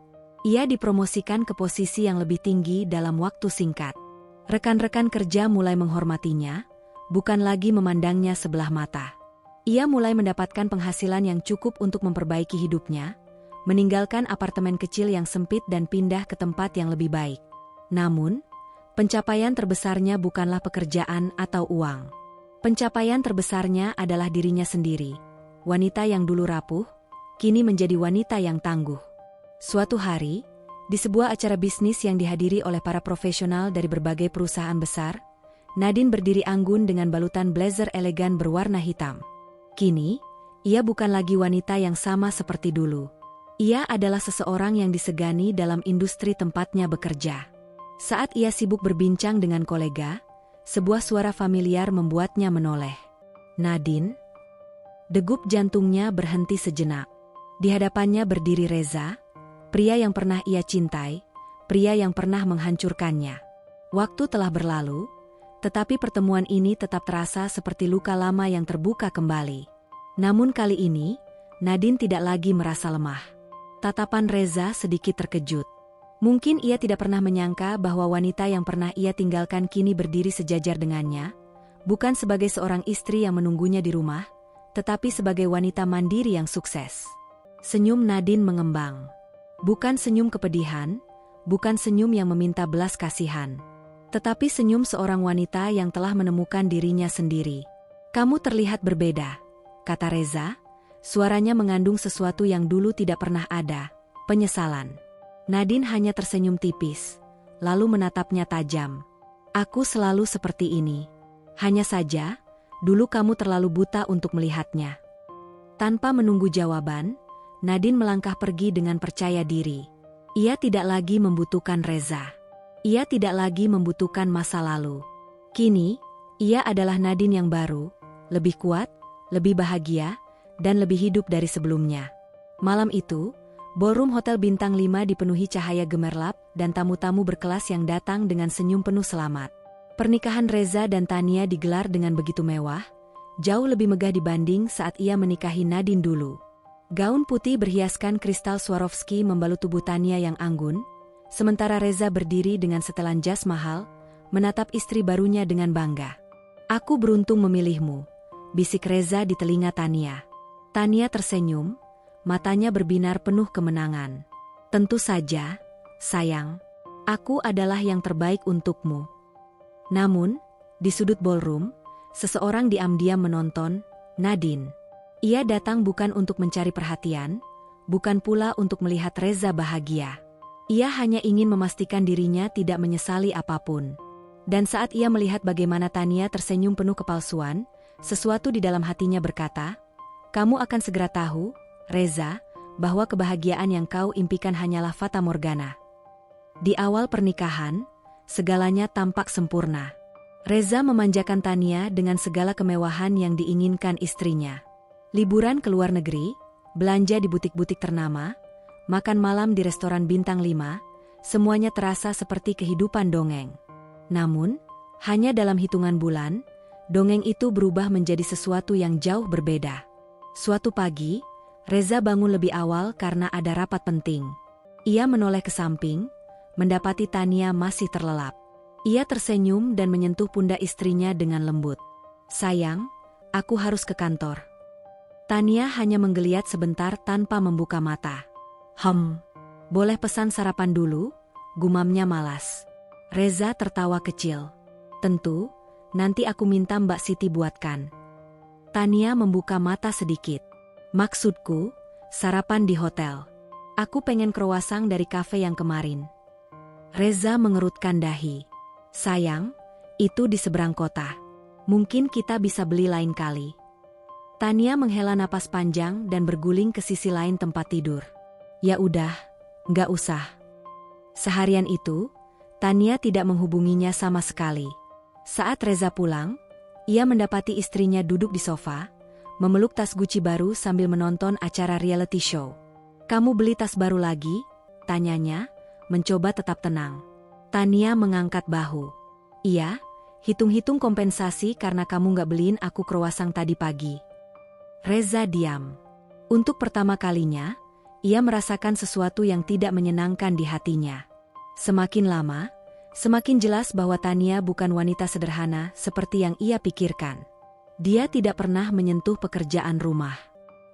Ia dipromosikan ke posisi yang lebih tinggi dalam waktu singkat. Rekan-rekan kerja mulai menghormatinya, bukan lagi memandangnya sebelah mata. Ia mulai mendapatkan penghasilan yang cukup untuk memperbaiki hidupnya, meninggalkan apartemen kecil yang sempit dan pindah ke tempat yang lebih baik. Namun, pencapaian terbesarnya bukanlah pekerjaan atau uang. Pencapaian terbesarnya adalah dirinya sendiri. Wanita yang dulu rapuh, kini menjadi wanita yang tangguh. Suatu hari, di sebuah acara bisnis yang dihadiri oleh para profesional dari berbagai perusahaan besar, Nadine berdiri anggun dengan balutan blazer elegan berwarna hitam. Kini, ia bukan lagi wanita yang sama seperti dulu. Ia adalah seseorang yang disegani dalam industri tempatnya bekerja. Saat ia sibuk berbincang dengan kolega, sebuah suara familiar membuatnya menoleh. "Nadine?" Degup jantungnya berhenti sejenak. Di hadapannya berdiri Reza, pria yang pernah ia cintai, pria yang pernah menghancurkannya. Waktu telah berlalu, tetapi pertemuan ini tetap terasa seperti luka lama yang terbuka kembali. Namun kali ini, Nadine tidak lagi merasa lemah. Tatapan Reza sedikit terkejut. Mungkin ia tidak pernah menyangka bahwa wanita yang pernah ia tinggalkan kini berdiri sejajar dengannya, bukan sebagai seorang istri yang menunggunya di rumah, tetapi sebagai wanita mandiri yang sukses. Senyum Nadine mengembang. Bukan senyum kepedihan, bukan senyum yang meminta belas kasihan, tetapi senyum seorang wanita yang telah menemukan dirinya sendiri. "Kamu terlihat berbeda," kata Reza. Suaranya mengandung sesuatu yang dulu tidak pernah ada, penyesalan. Nadine hanya tersenyum tipis, lalu menatapnya tajam. "Aku selalu seperti ini. Hanya saja, dulu kamu terlalu buta untuk melihatnya." Tanpa menunggu jawaban, Nadine melangkah pergi dengan percaya diri. Ia tidak lagi membutuhkan Reza. Ia tidak lagi membutuhkan masa lalu. Kini, ia adalah Nadine yang baru, lebih kuat, lebih bahagia, dan lebih hidup dari sebelumnya. Malam itu, ballroom Hotel Bintang 5 dipenuhi cahaya gemerlap dan tamu-tamu berkelas yang datang dengan senyum penuh selamat. Pernikahan Reza dan Tania digelar dengan begitu mewah, jauh lebih megah dibanding saat ia menikahi Nadine dulu. Gaun putih berhiaskan kristal Swarovski membalut tubuh Tania yang anggun, sementara Reza berdiri dengan setelan jas mahal, menatap istri barunya dengan bangga. "Aku beruntung memilihmu," bisik Reza di telinga Tania. Tania tersenyum, matanya berbinar penuh kemenangan. "Tentu saja, sayang. Aku adalah yang terbaik untukmu." Namun, di sudut ballroom, seseorang diam-diam menonton, Nadine. Ia datang bukan untuk mencari perhatian, bukan pula untuk melihat Reza bahagia. Ia hanya ingin memastikan dirinya tidak menyesali apapun. Dan saat ia melihat bagaimana Tania tersenyum penuh kepalsuan, sesuatu di dalam hatinya berkata, "Kamu akan segera tahu, Reza, bahwa kebahagiaan yang kau impikan hanyalah fata morgana." Di awal pernikahan, segalanya tampak sempurna. Reza memanjakan Tania dengan segala kemewahan yang diinginkan istrinya. Liburan ke luar negeri, belanja di butik-butik ternama, makan malam di restoran Bintang 5, semuanya terasa seperti kehidupan dongeng. Namun, hanya dalam hitungan bulan, dongeng itu berubah menjadi sesuatu yang jauh berbeda. Suatu pagi, Reza bangun lebih awal karena ada rapat penting. Ia menoleh ke samping, mendapati Tania masih terlelap. Ia tersenyum dan menyentuh pundak istrinya dengan lembut. "Sayang, aku harus ke kantor." Tania hanya menggeliat sebentar tanpa membuka mata. Boleh pesan sarapan dulu?" gumamnya malas. Reza tertawa kecil. "Tentu, nanti aku minta Mbak Siti buatkan." Tania membuka mata sedikit. "Maksudku, sarapan di hotel. Aku pengen croissant dari kafe yang kemarin." Reza mengerutkan dahi. "Sayang, itu di seberang kota. Mungkin kita bisa beli lain kali." Tania menghela napas panjang dan berguling ke sisi lain tempat tidur. "Ya udah, nggak usah." Seharian itu, Tania tidak menghubunginya sama sekali. Saat Reza pulang, ia mendapati istrinya duduk di sofa, memeluk tas Gucci baru sambil menonton acara reality show. "Kamu beli tas baru lagi?" tanyanya, mencoba tetap tenang. Tania mengangkat bahu. "Iya, hitung-hitung kompensasi karena kamu nggak beliin aku croissant tadi pagi." Reza diam. Untuk pertama kalinya, ia merasakan sesuatu yang tidak menyenangkan di hatinya. Semakin lama, semakin jelas bahwa Tania bukan wanita sederhana seperti yang ia pikirkan. Dia tidak pernah menyentuh pekerjaan rumah.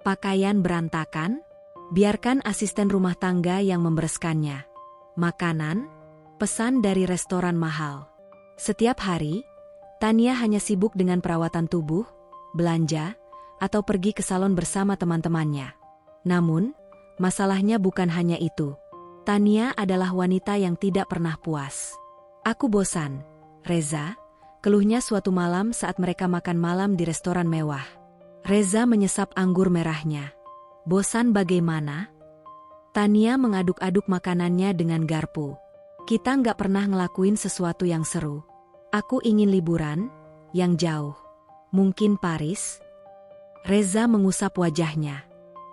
Pakaian berantakan, biarkan asisten rumah tangga yang membereskannya. Makanan, pesan dari restoran mahal. Setiap hari, Tania hanya sibuk dengan perawatan tubuh, belanja, atau pergi ke salon bersama teman-temannya. Namun, masalahnya bukan hanya itu. Tania adalah wanita yang tidak pernah puas. "Aku bosan, Reza. keluhnya suatu malam saat mereka makan malam di restoran mewah. Reza menyesap anggur merahnya. Bosan bagaimana? Tania mengaduk-aduk makanannya dengan garpu. Kita nggak pernah ngelakuin sesuatu yang seru. Aku ingin liburan, yang jauh. Mungkin Paris? Reza mengusap wajahnya.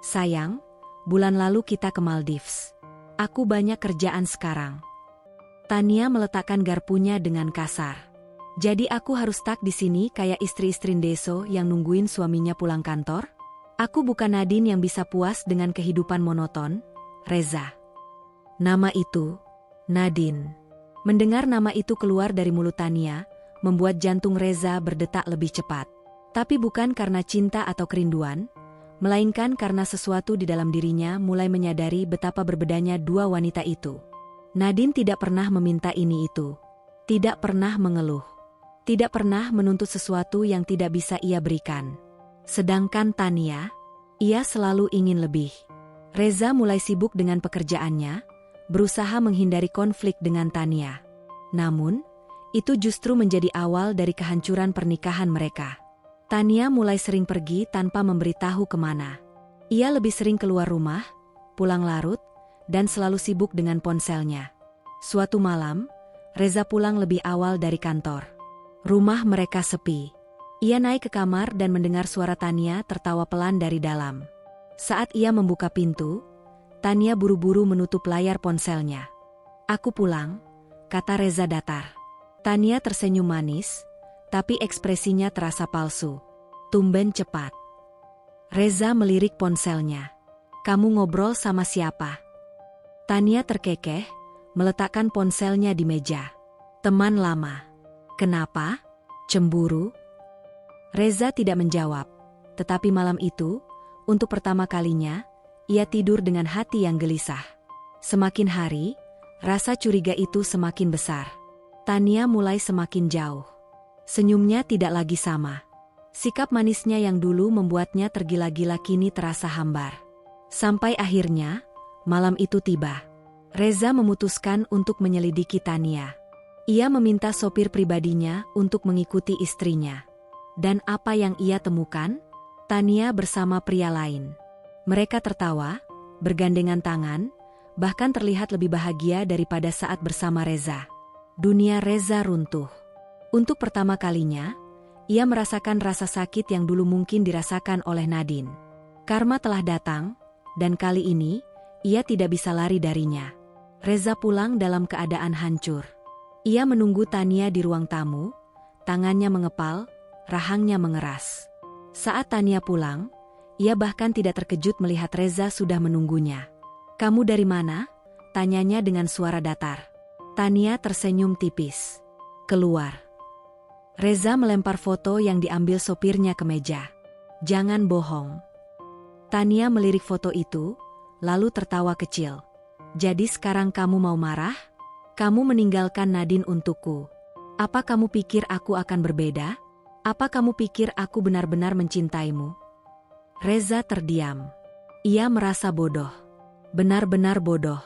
Sayang, bulan lalu kita ke Maldives. Aku banyak kerjaan sekarang. Tania meletakkan garpunya dengan kasar. Jadi aku harus stuck di sini kayak istri-istri Deso yang nungguin suaminya pulang kantor? Aku bukan Nadine yang bisa puas dengan kehidupan monoton, Reza. Nama itu, Nadine. Mendengar nama itu keluar dari mulut Tania, membuat jantung Reza berdetak lebih cepat. Tapi bukan karena cinta atau kerinduan, melainkan karena sesuatu di dalam dirinya mulai menyadari betapa berbedanya dua wanita itu. Nadine tidak pernah meminta ini itu. Tidak pernah mengeluh. Tidak pernah menuntut sesuatu yang tidak bisa ia berikan. Sedangkan Tania, ia selalu ingin lebih. Reza mulai sibuk dengan pekerjaannya, berusaha menghindari konflik dengan Tania. Namun, itu justru menjadi awal dari kehancuran pernikahan mereka. Tania mulai sering pergi tanpa memberitahu kemana. Ia lebih sering keluar rumah, pulang larut, dan selalu sibuk dengan ponselnya. Suatu malam, Reza pulang lebih awal dari kantor. Rumah mereka sepi. Ia naik ke kamar dan mendengar suara Tania tertawa pelan dari dalam. Saat ia membuka pintu, Tania buru-buru menutup layar ponselnya. Aku pulang, kata Reza datar. Tania tersenyum manis, tapi ekspresinya terasa palsu. Tumben cepat. Reza melirik ponselnya. Kamu ngobrol sama siapa? Tania terkekeh, meletakkan ponselnya di meja. Teman lama. Kenapa? Cemburu? Reza tidak menjawab. Tetapi malam itu, untuk pertama kalinya, ia tidur dengan hati yang gelisah. Semakin hari, rasa curiga itu semakin besar. Tania mulai semakin jauh. Senyumnya tidak lagi sama. Sikap manisnya yang dulu membuatnya tergila-gila kini terasa hambar. Sampai akhirnya, malam itu tiba. Reza memutuskan untuk menyelidiki Tania. Ia meminta sopir pribadinya untuk mengikuti istrinya. Dan apa yang ia temukan? Tania bersama pria lain. Mereka tertawa, bergandengan tangan, bahkan terlihat lebih bahagia daripada saat bersama Reza. Dunia Reza runtuh. Untuk pertama kalinya, ia merasakan rasa sakit yang dulu mungkin dirasakan oleh Nadine. Karma telah datang, dan kali ini, ia tidak bisa lari darinya. Reza pulang dalam keadaan hancur. Ia menunggu Tania di ruang tamu, tangannya mengepal, rahangnya mengeras. Saat Tania pulang, ia bahkan tidak terkejut melihat Reza sudah menunggunya. Kamu dari mana? Tanyanya dengan suara datar. Tania tersenyum tipis. Keluar. Reza melempar foto yang diambil sopirnya ke meja. Jangan bohong. Tania melirik foto itu, lalu tertawa kecil. Jadi sekarang kamu mau marah? Kamu meninggalkan Nadine untukku. Apa kamu pikir aku akan berbeda? Apa kamu pikir aku benar-benar mencintaimu? Reza terdiam. Ia merasa bodoh. Benar-benar bodoh.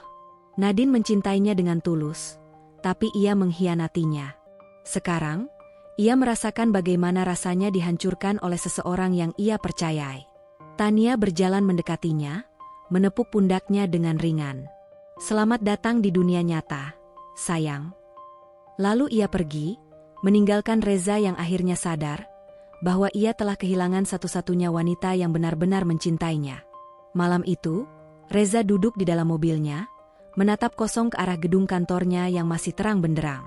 Nadine mencintainya dengan tulus, tapi ia mengkhianatinya. Sekarang, ia merasakan bagaimana rasanya dihancurkan oleh seseorang yang ia percayai. Tania berjalan mendekatinya, menepuk pundaknya dengan ringan. Selamat datang di dunia nyata, sayang. Lalu ia pergi, meninggalkan Reza yang akhirnya sadar bahwa ia telah kehilangan satu-satunya wanita yang benar-benar mencintainya. Malam itu, Reza duduk di dalam mobilnya, menatap kosong ke arah gedung kantornya yang masih terang benderang.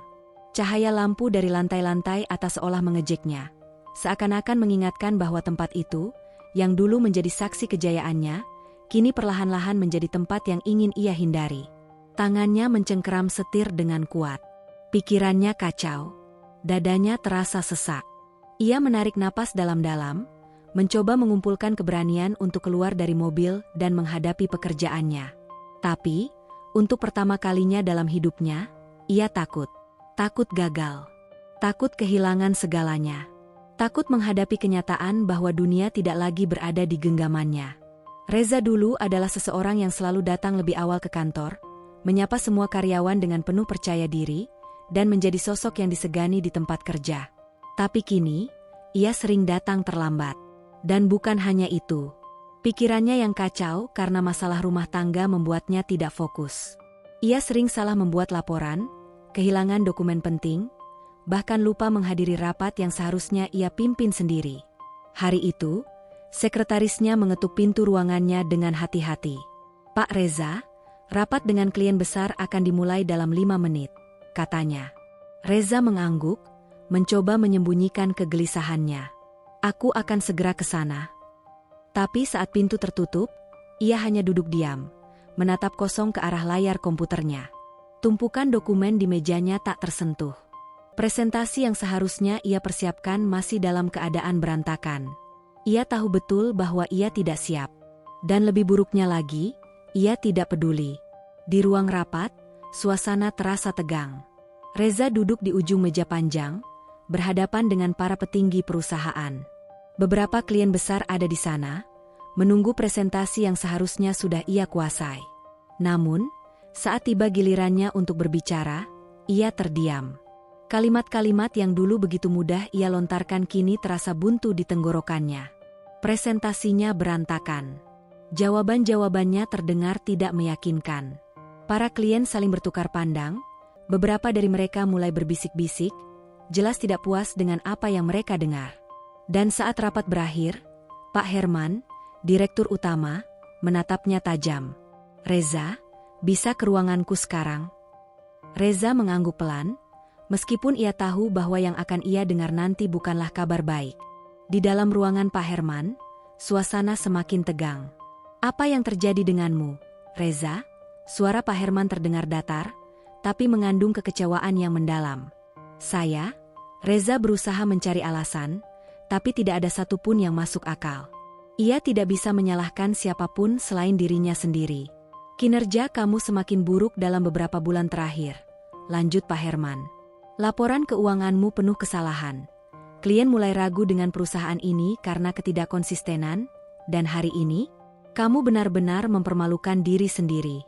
Cahaya lampu dari lantai-lantai atas seolah mengejeknya, seakan-akan mengingatkan bahwa tempat itu, yang dulu menjadi saksi kejayaannya, kini perlahan-lahan menjadi tempat yang ingin ia hindari. Tangannya mencengkeram setir dengan kuat. Pikirannya kacau. Dadanya terasa sesak. Ia menarik napas dalam-dalam, mencoba mengumpulkan keberanian untuk keluar dari mobil dan menghadapi pekerjaannya. Tapi, untuk pertama kalinya dalam hidupnya, ia takut. Takut gagal. Takut kehilangan segalanya. Takut menghadapi kenyataan bahwa dunia tidak lagi berada di genggamannya. Reza dulu adalah seseorang yang selalu datang lebih awal ke kantor, menyapa semua karyawan dengan penuh percaya diri, dan menjadi sosok yang disegani di tempat kerja. Tapi kini, ia sering datang terlambat. Dan bukan hanya itu. Pikirannya yang kacau karena masalah rumah tangga membuatnya tidak fokus. Ia sering salah membuat laporan, kehilangan dokumen penting, bahkan lupa menghadiri rapat yang seharusnya ia pimpin sendiri. Hari itu, sekretarisnya mengetuk pintu ruangannya dengan hati-hati. "Pak Reza, rapat dengan klien besar akan dimulai dalam 5 menit," katanya. Reza mengangguk, mencoba menyembunyikan kegelisahannya. "Aku akan segera ke sana." Tapi saat pintu tertutup, ia hanya duduk diam, menatap kosong ke arah layar komputernya. Tumpukan dokumen di mejanya tak tersentuh. Presentasi yang seharusnya ia persiapkan masih dalam keadaan berantakan. Ia tahu betul bahwa ia tidak siap. Dan lebih buruknya lagi, ia tidak peduli. Di ruang rapat, suasana terasa tegang. Reza duduk di ujung meja panjang, berhadapan dengan para petinggi perusahaan. Beberapa klien besar ada di sana, menunggu presentasi yang seharusnya sudah ia kuasai. Namun, saat tiba gilirannya untuk berbicara, ia terdiam. Kalimat-kalimat yang dulu begitu mudah ia lontarkan kini terasa buntu di tenggorokannya. Presentasinya berantakan. Jawaban-jawabannya terdengar tidak meyakinkan. Para klien saling bertukar pandang, beberapa dari mereka mulai berbisik-bisik, jelas tidak puas dengan apa yang mereka dengar. Dan saat rapat berakhir, Pak Herman, direktur utama, menatapnya tajam. "Reza, bisa ke ruanganku sekarang?" Reza mengangguk pelan, meskipun ia tahu bahwa yang akan ia dengar nanti bukanlah kabar baik. Di dalam ruangan Pak Herman, suasana semakin tegang. "Apa yang terjadi denganmu, Reza?" Suara Pak Herman terdengar datar, tapi mengandung kekecewaan yang mendalam. Reza berusaha mencari alasan, tapi tidak ada satupun yang masuk akal. Ia tidak bisa menyalahkan siapapun selain dirinya sendiri. "Kinerja kamu semakin buruk dalam beberapa bulan terakhir," lanjut Pak Herman. "Laporan keuanganmu penuh kesalahan. Klien mulai ragu dengan perusahaan ini karena ketidakkonsistenan, dan hari ini, kamu benar-benar mempermalukan diri sendiri."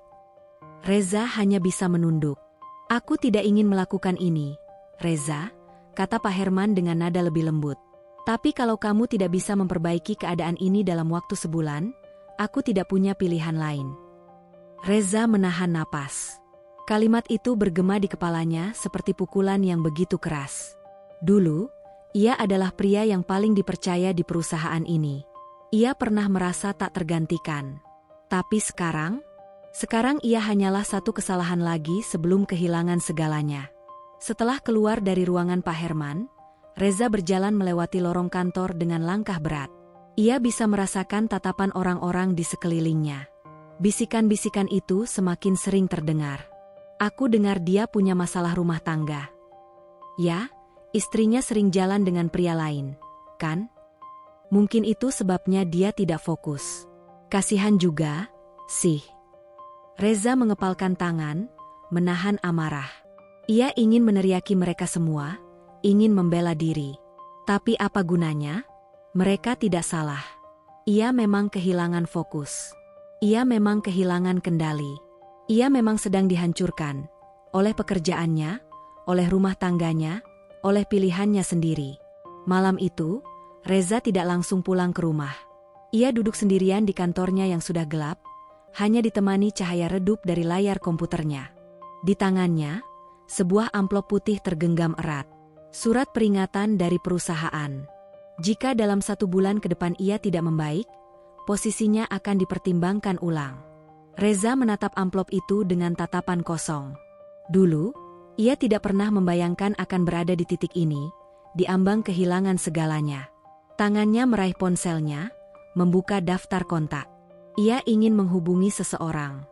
Reza hanya bisa menunduk. "Aku tidak ingin melakukan ini, Reza," kata Pak Herman dengan nada lebih lembut. "Tapi kalau kamu tidak bisa memperbaiki keadaan ini dalam waktu sebulan, aku tidak punya pilihan lain." Reza menahan napas. Kalimat itu bergema di kepalanya seperti pukulan yang begitu keras. Dulu, ia adalah pria yang paling dipercaya di perusahaan ini. Ia pernah merasa tak tergantikan. Tapi sekarang ia hanyalah satu kesalahan lagi sebelum kehilangan segalanya. Setelah keluar dari ruangan Pak Herman, Reza berjalan melewati lorong kantor dengan langkah berat. Ia bisa merasakan tatapan orang-orang di sekelilingnya. Bisikan-bisikan itu semakin sering terdengar. "Aku dengar dia punya masalah rumah tangga." "Ya, istrinya sering jalan dengan pria lain, kan? Mungkin itu sebabnya dia tidak fokus. Kasihan juga, sih." Reza mengepalkan tangan, menahan amarah. Ia ingin meneriaki mereka semua, ingin membela diri. Tapi apa gunanya? Mereka tidak salah. Ia memang kehilangan fokus. Ia memang kehilangan kendali. Ia memang sedang dihancurkan oleh pekerjaannya, oleh rumah tangganya, oleh pilihannya sendiri. Malam itu, Reza tidak langsung pulang ke rumah. Ia duduk sendirian di kantornya yang sudah gelap, hanya ditemani cahaya redup dari layar komputernya. Di tangannya, sebuah amplop putih tergenggam erat. Surat peringatan dari perusahaan. Jika dalam 1 bulan ke depan ia tidak membaik, posisinya akan dipertimbangkan ulang. Reza menatap amplop itu dengan tatapan kosong. Dulu, ia tidak pernah membayangkan akan berada di titik ini, di ambang kehilangan segalanya. Tangannya meraih ponselnya, membuka daftar kontak. Ia ingin menghubungi seseorang.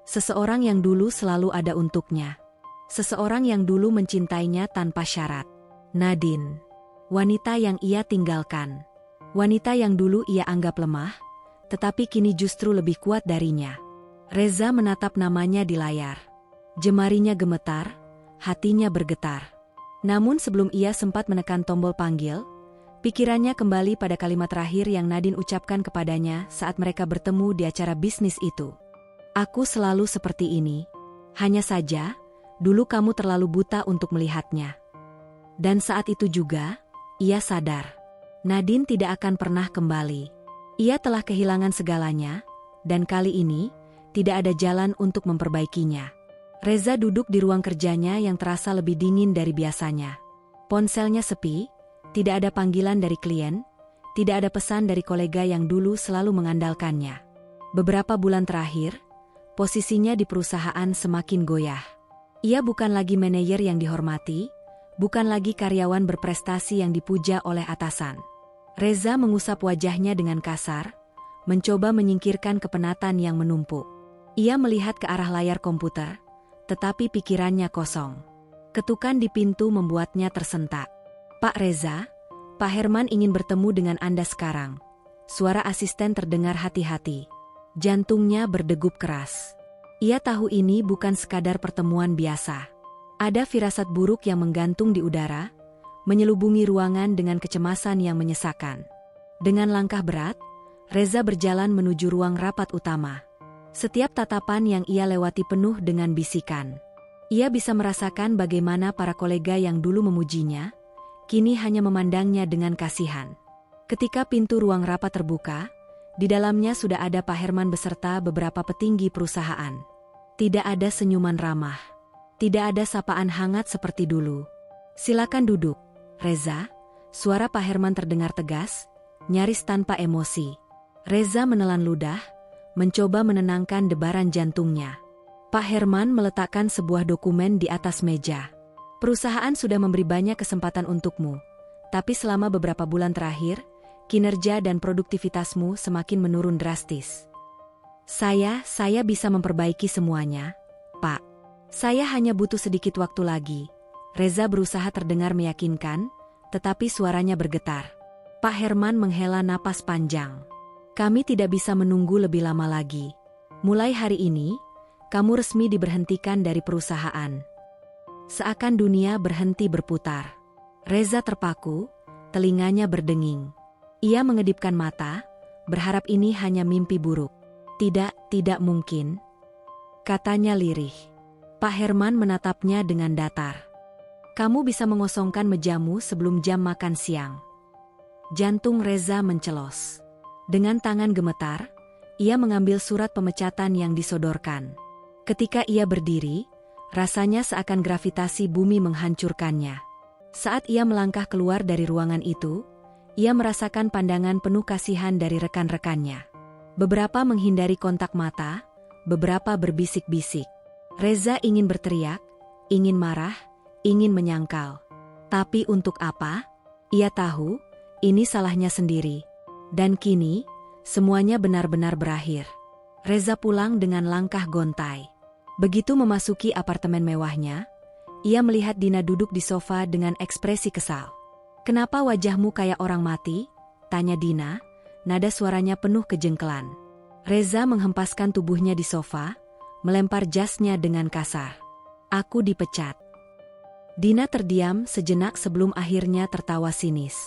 Seseorang yang dulu selalu ada untuknya. Seseorang yang dulu mencintainya tanpa syarat. Nadine. Wanita yang ia tinggalkan. Wanita yang dulu ia anggap lemah, tetapi kini justru lebih kuat darinya. Reza menatap namanya di layar. Jemarinya gemetar, hatinya bergetar. Namun sebelum ia sempat menekan tombol panggil, pikirannya kembali pada kalimat terakhir yang Nadine ucapkan kepadanya saat mereka bertemu di acara bisnis itu. "Aku selalu seperti ini. Hanya saja, dulu kamu terlalu buta untuk melihatnya. Dan saat itu juga, ia sadar. Nadine tidak akan pernah kembali. Ia telah kehilangan segalanya, dan kali ini, tidak ada jalan untuk memperbaikinya. Reza duduk di ruang kerjanya yang terasa lebih dingin dari biasanya. Ponselnya sepi, tidak ada panggilan dari klien, tidak ada pesan dari kolega yang dulu selalu mengandalkannya. Beberapa bulan terakhir, posisinya di perusahaan semakin goyah. Ia bukan lagi manajer yang dihormati, bukan lagi karyawan berprestasi yang dipuja oleh atasan. Reza mengusap wajahnya dengan kasar, mencoba menyingkirkan kepenatan yang menumpuk. Ia melihat ke arah layar komputer, tetapi pikirannya kosong. Ketukan di pintu membuatnya tersentak. "Pak Reza, Pak Herman ingin bertemu dengan Anda sekarang." Suara asisten terdengar hati-hati. Jantungnya berdegup keras. Ia tahu ini bukan sekadar pertemuan biasa. Ada firasat buruk yang menggantung di udara, menyelubungi ruangan dengan kecemasan yang menyesakan. Dengan langkah berat, Reza berjalan menuju ruang rapat utama. Setiap tatapan yang ia lewati penuh dengan bisikan. Ia bisa merasakan bagaimana para kolega yang dulu memujinya, kini hanya memandangnya dengan kasihan. Ketika pintu ruang rapat terbuka, di dalamnya sudah ada Pak Herman beserta beberapa petinggi perusahaan. Tidak ada senyuman ramah. Tidak ada sapaan hangat seperti dulu. "Silakan duduk, Reza." Suara Pak Herman terdengar tegas, nyaris tanpa emosi. Reza menelan ludah, mencoba menenangkan debaran jantungnya. Pak Herman meletakkan sebuah dokumen di atas meja. "Perusahaan sudah memberi banyak kesempatan untukmu, tapi selama beberapa bulan terakhir, kinerja dan produktivitasmu semakin menurun drastis. Saya bisa memperbaiki semuanya, Pak. Saya hanya butuh sedikit waktu lagi." Reza berusaha terdengar meyakinkan, tetapi suaranya bergetar. Pak Herman menghela napas panjang. "Kami tidak bisa menunggu lebih lama lagi. Mulai hari ini, kamu resmi diberhentikan dari perusahaan." Seakan dunia berhenti berputar. Reza terpaku, telinganya berdenging. Ia mengedipkan mata, berharap ini hanya mimpi buruk. Tidak mungkin," katanya lirih. Pak Herman menatapnya dengan datar. "Kamu bisa mengosongkan mejamu sebelum jam makan siang." Jantung Reza mencelos. Dengan tangan gemetar, ia mengambil surat pemecatan yang disodorkan. Ketika ia berdiri, rasanya seakan gravitasi bumi menghancurkannya. Saat ia melangkah keluar dari ruangan itu, ia merasakan pandangan penuh kasihan dari rekan-rekannya. Beberapa menghindari kontak mata, beberapa berbisik-bisik. Reza ingin berteriak, ingin marah, ingin menyangkal. Tapi untuk apa? Ia tahu, ini salahnya sendiri. Dan kini, semuanya benar-benar berakhir. Reza pulang dengan langkah gontai. Begitu memasuki apartemen mewahnya, ia melihat Dina duduk di sofa dengan ekspresi kesal. "Kenapa wajahmu kayak orang mati?" tanya Dina, nada suaranya penuh kejengkelan. Reza menghempaskan tubuhnya di sofa, melempar jasnya dengan kasar. "Aku dipecat." Dina terdiam sejenak sebelum akhirnya tertawa sinis.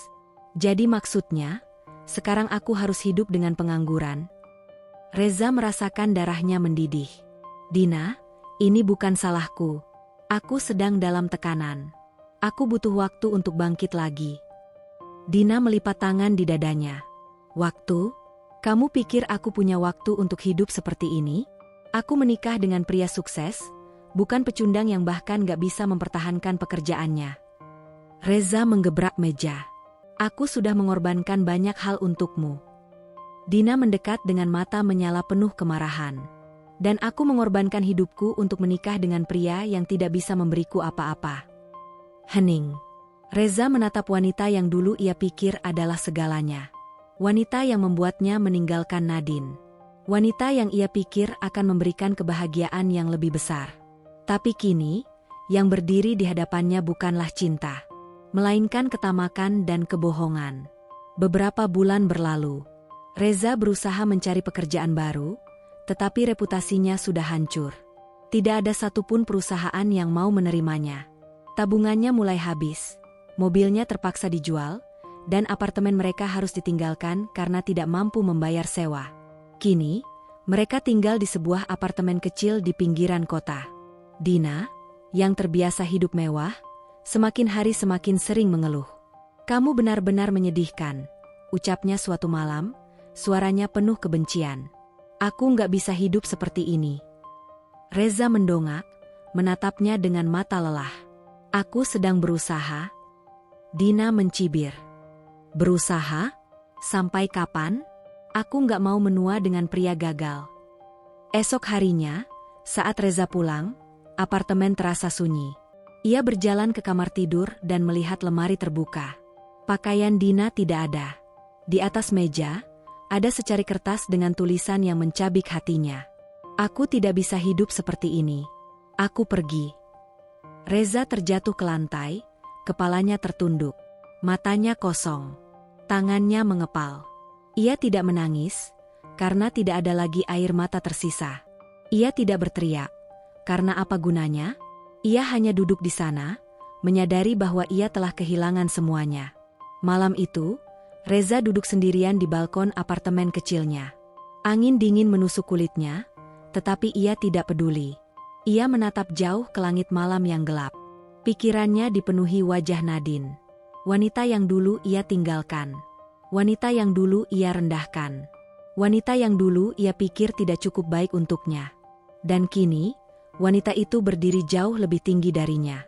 "Jadi maksudnya, sekarang aku harus hidup dengan pengangguran?" Reza merasakan darahnya mendidih. "Dina, ini bukan salahku. Aku sedang dalam tekanan. Aku butuh waktu untuk bangkit lagi." Dina melipat tangan di dadanya. "Waktu? Kamu pikir aku punya waktu untuk hidup seperti ini? Aku menikah dengan pria sukses, bukan pecundang yang bahkan gak bisa mempertahankan pekerjaannya." Reza menggebrak meja. "Aku sudah mengorbankan banyak hal untukmu." Dina mendekat dengan mata menyala penuh kemarahan. "Dan aku mengorbankan hidupku untuk menikah dengan pria yang tidak bisa memberiku apa-apa." Hening. Reza menatap wanita yang dulu ia pikir adalah segalanya. Wanita yang membuatnya meninggalkan Nadine. Wanita yang ia pikir akan memberikan kebahagiaan yang lebih besar. Tapi kini, yang berdiri di hadapannya bukanlah cinta, melainkan ketamakan dan kebohongan. Beberapa bulan berlalu. Reza berusaha mencari pekerjaan baru, tetapi reputasinya sudah hancur. Tidak ada satupun perusahaan yang mau menerimanya. Tabungannya mulai habis, mobilnya terpaksa dijual, dan apartemen mereka harus ditinggalkan karena tidak mampu membayar sewa. Kini, mereka tinggal di sebuah apartemen kecil di pinggiran kota. Dina, yang terbiasa hidup mewah, semakin hari semakin sering mengeluh. Kamu benar-benar menyedihkan, ucapnya suatu malam, suaranya penuh kebencian. Aku nggak bisa hidup seperti ini. Reza mendongak, menatapnya dengan mata lelah. Aku sedang berusaha. Dina mencibir. Berusaha? Sampai kapan? Aku nggak mau menua dengan pria gagal. Esok harinya, saat Reza pulang, apartemen terasa sunyi. Ia berjalan ke kamar tidur dan melihat lemari terbuka. Pakaian Dina tidak ada. Di atas meja, ada secari kertas dengan tulisan yang mencabik hatinya. Aku tidak bisa hidup seperti ini. Aku pergi. Reza terjatuh ke lantai, kepalanya tertunduk. Matanya kosong. Tangannya mengepal. Ia tidak menangis, karena tidak ada lagi air mata tersisa. Ia tidak berteriak, karena apa gunanya? Ia hanya duduk di sana, menyadari bahwa ia telah kehilangan semuanya. Malam itu, Reza duduk sendirian di balkon apartemen kecilnya. Angin dingin menusuk kulitnya, tetapi ia tidak peduli. Ia menatap jauh ke langit malam yang gelap. Pikirannya dipenuhi wajah Nadine. Wanita yang dulu ia tinggalkan. Wanita yang dulu ia rendahkan. Wanita yang dulu ia pikir tidak cukup baik untuknya. Dan kini, wanita itu berdiri jauh lebih tinggi darinya.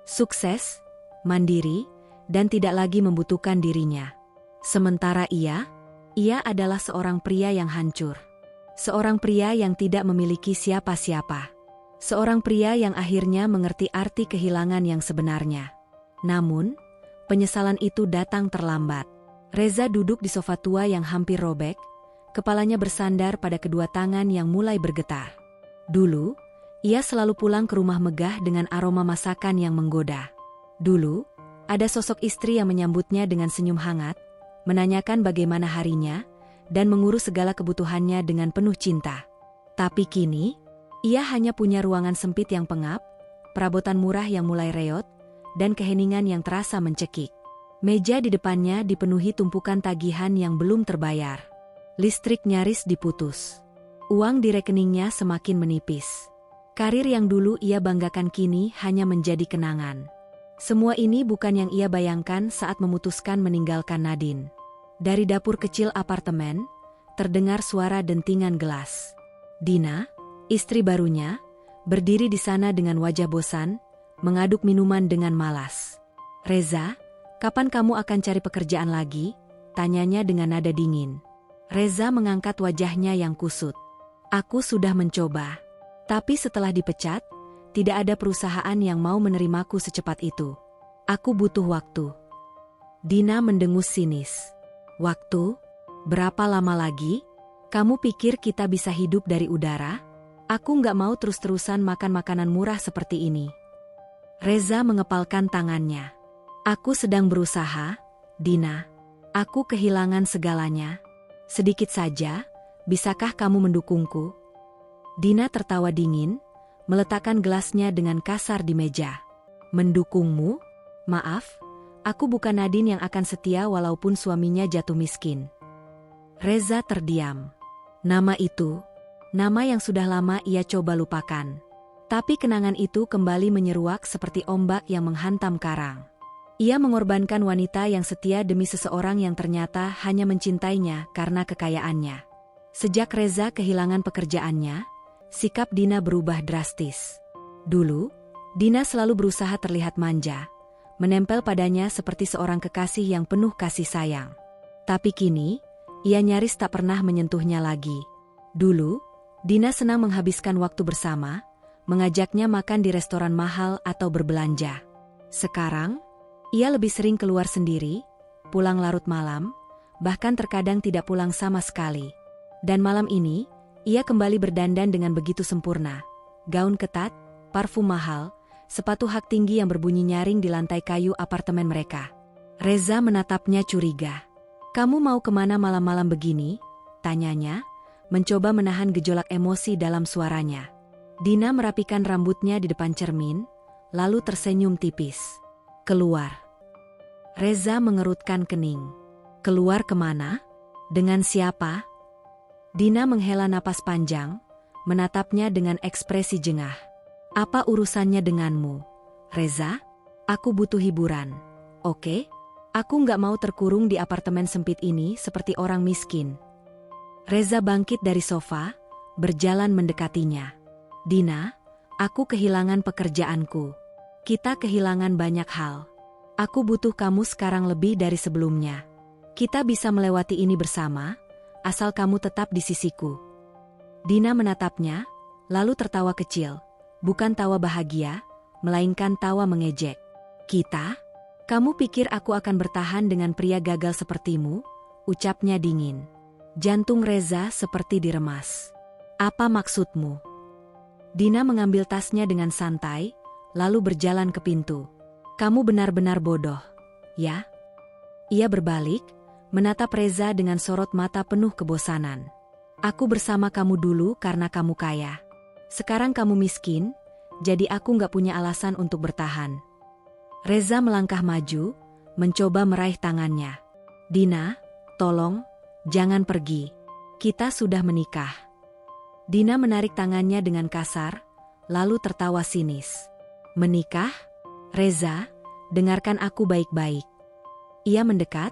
Sukses, mandiri, dan tidak lagi membutuhkan dirinya. Sementara ia adalah seorang pria yang hancur. Seorang pria yang tidak memiliki siapa-siapa. Seorang pria yang akhirnya mengerti arti kehilangan yang sebenarnya. Namun, penyesalan itu datang terlambat. Reza duduk di sofa tua yang hampir robek, kepalanya bersandar pada kedua tangan yang mulai bergetar. Dulu, ia selalu pulang ke rumah megah dengan aroma masakan yang menggoda. Dulu, ada sosok istri yang menyambutnya dengan senyum hangat, menanyakan bagaimana harinya, dan mengurus segala kebutuhannya dengan penuh cinta. Tapi kini, ia hanya punya ruangan sempit yang pengap, perabotan murah yang mulai reot, dan keheningan yang terasa mencekik. Meja di depannya dipenuhi tumpukan tagihan yang belum terbayar. Listrik nyaris diputus. Uang di rekeningnya semakin menipis. Karir yang dulu ia banggakan kini hanya menjadi kenangan. Semua ini bukan yang ia bayangkan saat memutuskan meninggalkan Nadine. Dari dapur kecil apartemen, terdengar suara dentingan gelas. Dina, istri barunya, berdiri di sana dengan wajah bosan, mengaduk minuman dengan malas. Reza, kapan kamu akan cari pekerjaan lagi? Tanyanya dengan nada dingin. Reza mengangkat wajahnya yang kusut. Aku sudah mencoba. Tapi setelah dipecat, tidak ada perusahaan yang mau menerimaku secepat itu. Aku butuh waktu. Dina mendengus sinis. Waktu? Berapa lama lagi? Kamu pikir kita bisa hidup dari udara? Aku nggak mau terus-terusan makan makanan murah seperti ini. Reza mengepalkan tangannya. Aku sedang berusaha, Dina. Aku kehilangan segalanya. Sedikit saja, bisakah kamu mendukungku? Dina tertawa dingin, meletakkan gelasnya dengan kasar di meja. Mendukungmu? Maaf, aku bukan Nadine yang akan setia walaupun suaminya jatuh miskin. Reza terdiam. Nama itu, nama yang sudah lama ia coba lupakan. Tapi kenangan itu kembali menyeruak seperti ombak yang menghantam karang. Ia mengorbankan wanita yang setia demi seseorang yang ternyata hanya mencintainya karena kekayaannya. Sejak Reza kehilangan pekerjaannya, sikap Dina berubah drastis. Dulu, Dina selalu berusaha terlihat manja, menempel padanya seperti seorang kekasih yang penuh kasih sayang. Tapi kini, ia nyaris tak pernah menyentuhnya lagi. Dulu, Dina senang menghabiskan waktu bersama, mengajaknya makan di restoran mahal atau berbelanja. Sekarang, ia lebih sering keluar sendiri, pulang larut malam, bahkan terkadang tidak pulang sama sekali. Dan malam ini, ia kembali berdandan dengan begitu sempurna. Gaun ketat, parfum mahal, sepatu hak tinggi yang berbunyi nyaring di lantai kayu apartemen mereka. Reza menatapnya curiga. Kamu mau kemana malam-malam begini? Tanyanya, mencoba menahan gejolak emosi dalam suaranya. Dina merapikan rambutnya di depan cermin, lalu tersenyum tipis. Keluar. Reza mengerutkan kening. Keluar kemana? Dengan siapa? Dina menghela napas panjang, menatapnya dengan ekspresi jengah. Apa urusannya denganmu? Reza, aku butuh hiburan. Oke? Aku nggak mau terkurung di apartemen sempit ini seperti orang miskin. Reza bangkit dari sofa, berjalan mendekatinya. Dina, aku kehilangan pekerjaanku. Kita kehilangan banyak hal. Aku butuh kamu sekarang lebih dari sebelumnya. Kita bisa melewati ini bersama, asal kamu tetap di sisiku. Dina menatapnya, lalu tertawa kecil. Bukan tawa bahagia, melainkan tawa mengejek. Kita? Kamu pikir aku akan bertahan dengan pria gagal sepertimu? Ucapnya dingin. Jantung Reza seperti diremas. Apa maksudmu? Dina mengambil tasnya dengan santai, lalu berjalan ke pintu. Kamu benar-benar bodoh, ya? Ia berbalik, menatap Reza dengan sorot mata penuh kebosanan. Aku bersama kamu dulu karena kamu kaya. Sekarang kamu miskin, jadi aku nggak punya alasan untuk bertahan. Reza melangkah maju, mencoba meraih tangannya. Dina, tolong, jangan pergi. Kita sudah menikah. Dina menarik tangannya dengan kasar, lalu tertawa sinis. Menikah? Reza, dengarkan aku baik-baik. Ia mendekat,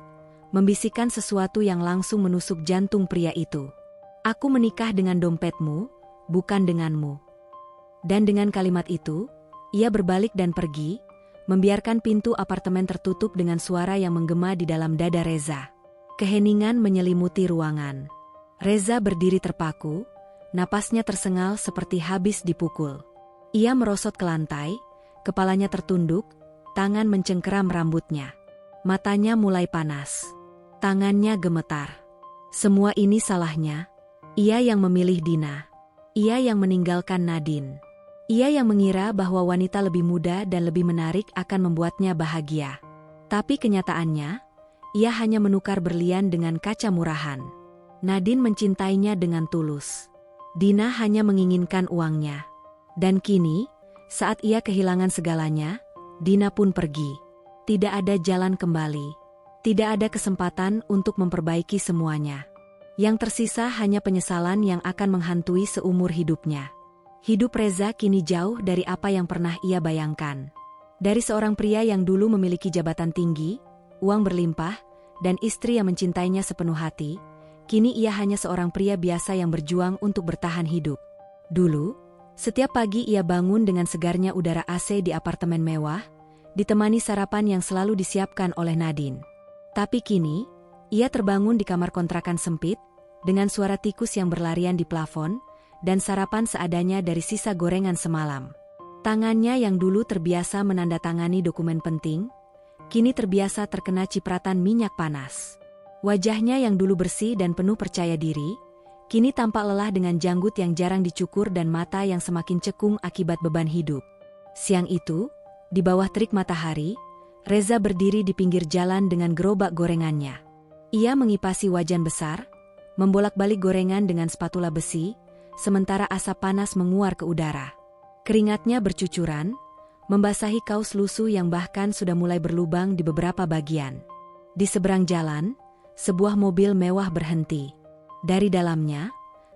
membisikkan sesuatu yang langsung menusuk jantung pria itu. Aku menikah dengan dompetmu, bukan denganmu. Dan dengan kalimat itu, ia berbalik dan pergi, membiarkan pintu apartemen tertutup dengan suara yang menggema di dalam dada Reza. Keheningan menyelimuti ruangan. Reza berdiri terpaku, napasnya tersengal seperti habis dipukul. Ia merosot ke lantai, kepalanya tertunduk, tangan mencengkeram rambutnya. Matanya mulai panas. Tangannya gemetar. Semua ini salahnya. Ia yang memilih Dina. Ia yang meninggalkan Nadine. Ia yang mengira bahwa wanita lebih muda dan lebih menarik akan membuatnya bahagia. Tapi kenyataannya, ia hanya menukar berlian dengan kaca murahan. Nadine mencintainya dengan tulus. Dina hanya menginginkan uangnya. Dan kini, saat ia kehilangan segalanya, Dina pun pergi. Tidak ada jalan kembali. Tidak ada kesempatan untuk memperbaiki semuanya. Yang tersisa hanya penyesalan yang akan menghantui seumur hidupnya. Hidup Reza kini jauh dari apa yang pernah ia bayangkan. Dari seorang pria yang dulu memiliki jabatan tinggi, uang berlimpah, dan istri yang mencintainya sepenuh hati, kini ia hanya seorang pria biasa yang berjuang untuk bertahan hidup. Dulu, setiap pagi ia bangun dengan segarnya udara AC di apartemen mewah, ditemani sarapan yang selalu disiapkan oleh Nadine. Tapi kini, ia terbangun di kamar kontrakan sempit, dengan suara tikus yang berlarian di plafon, dan sarapan seadanya dari sisa gorengan semalam. Tangannya yang dulu terbiasa menandatangani dokumen penting, kini terbiasa terkena cipratan minyak panas. Wajahnya yang dulu bersih dan penuh percaya diri, kini tampak lelah dengan janggut yang jarang dicukur dan mata yang semakin cekung akibat beban hidup. Siang itu, di bawah terik matahari, Reza berdiri di pinggir jalan dengan gerobak gorengannya. Ia mengipasi wajan besar, membolak-balik gorengan dengan spatula besi, sementara asap panas menguar ke udara. Keringatnya bercucuran, membasahi kaos lusuh yang bahkan sudah mulai berlubang di beberapa bagian. Di seberang jalan, sebuah mobil mewah berhenti. Dari dalamnya,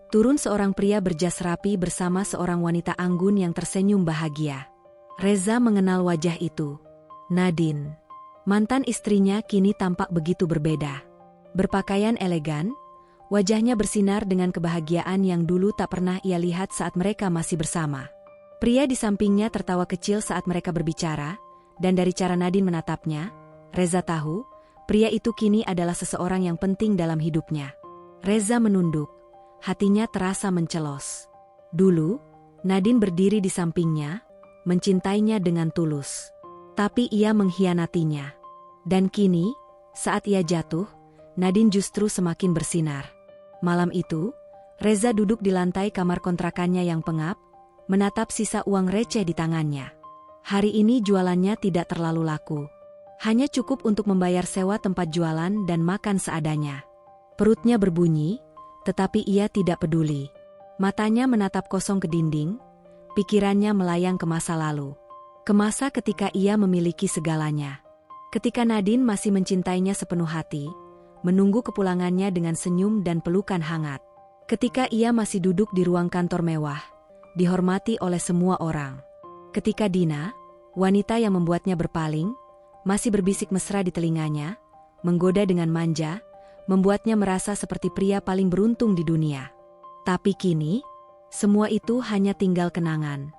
turun seorang pria berjas rapi bersama seorang wanita anggun yang tersenyum bahagia. Reza mengenal wajah itu. Nadine. Mantan istrinya kini tampak begitu berbeda. Berpakaian elegan, wajahnya bersinar dengan kebahagiaan yang dulu tak pernah ia lihat saat mereka masih bersama. Pria di sampingnya tertawa kecil saat mereka berbicara, dan dari cara Nadine menatapnya, Reza tahu, pria itu kini adalah seseorang yang penting dalam hidupnya. Reza menunduk, hatinya terasa mencelos. Dulu, Nadine berdiri di sampingnya, mencintainya dengan tulus. Tapi ia mengkhianatinya. Dan kini, saat ia jatuh, Nadine justru semakin bersinar. Malam itu, Reza duduk di lantai kamar kontrakannya yang pengap, menatap sisa uang receh di tangannya. Hari ini jualannya tidak terlalu laku. Hanya cukup untuk membayar sewa tempat jualan dan makan seadanya. Perutnya berbunyi, tetapi ia tidak peduli. Matanya menatap kosong ke dinding, pikirannya melayang ke masa lalu. Ke masa ketika ia memiliki segalanya. Ketika Nadine masih mencintainya sepenuh hati, menunggu kepulangannya dengan senyum dan pelukan hangat. Ketika ia masih duduk di ruang kantor mewah, dihormati oleh semua orang. Ketika Dina, wanita yang membuatnya berpaling, Masih berbisik mesra di telinganya, menggoda dengan manja, membuatnya merasa seperti pria paling beruntung di dunia. Tapi kini, semua itu hanya tinggal kenangan.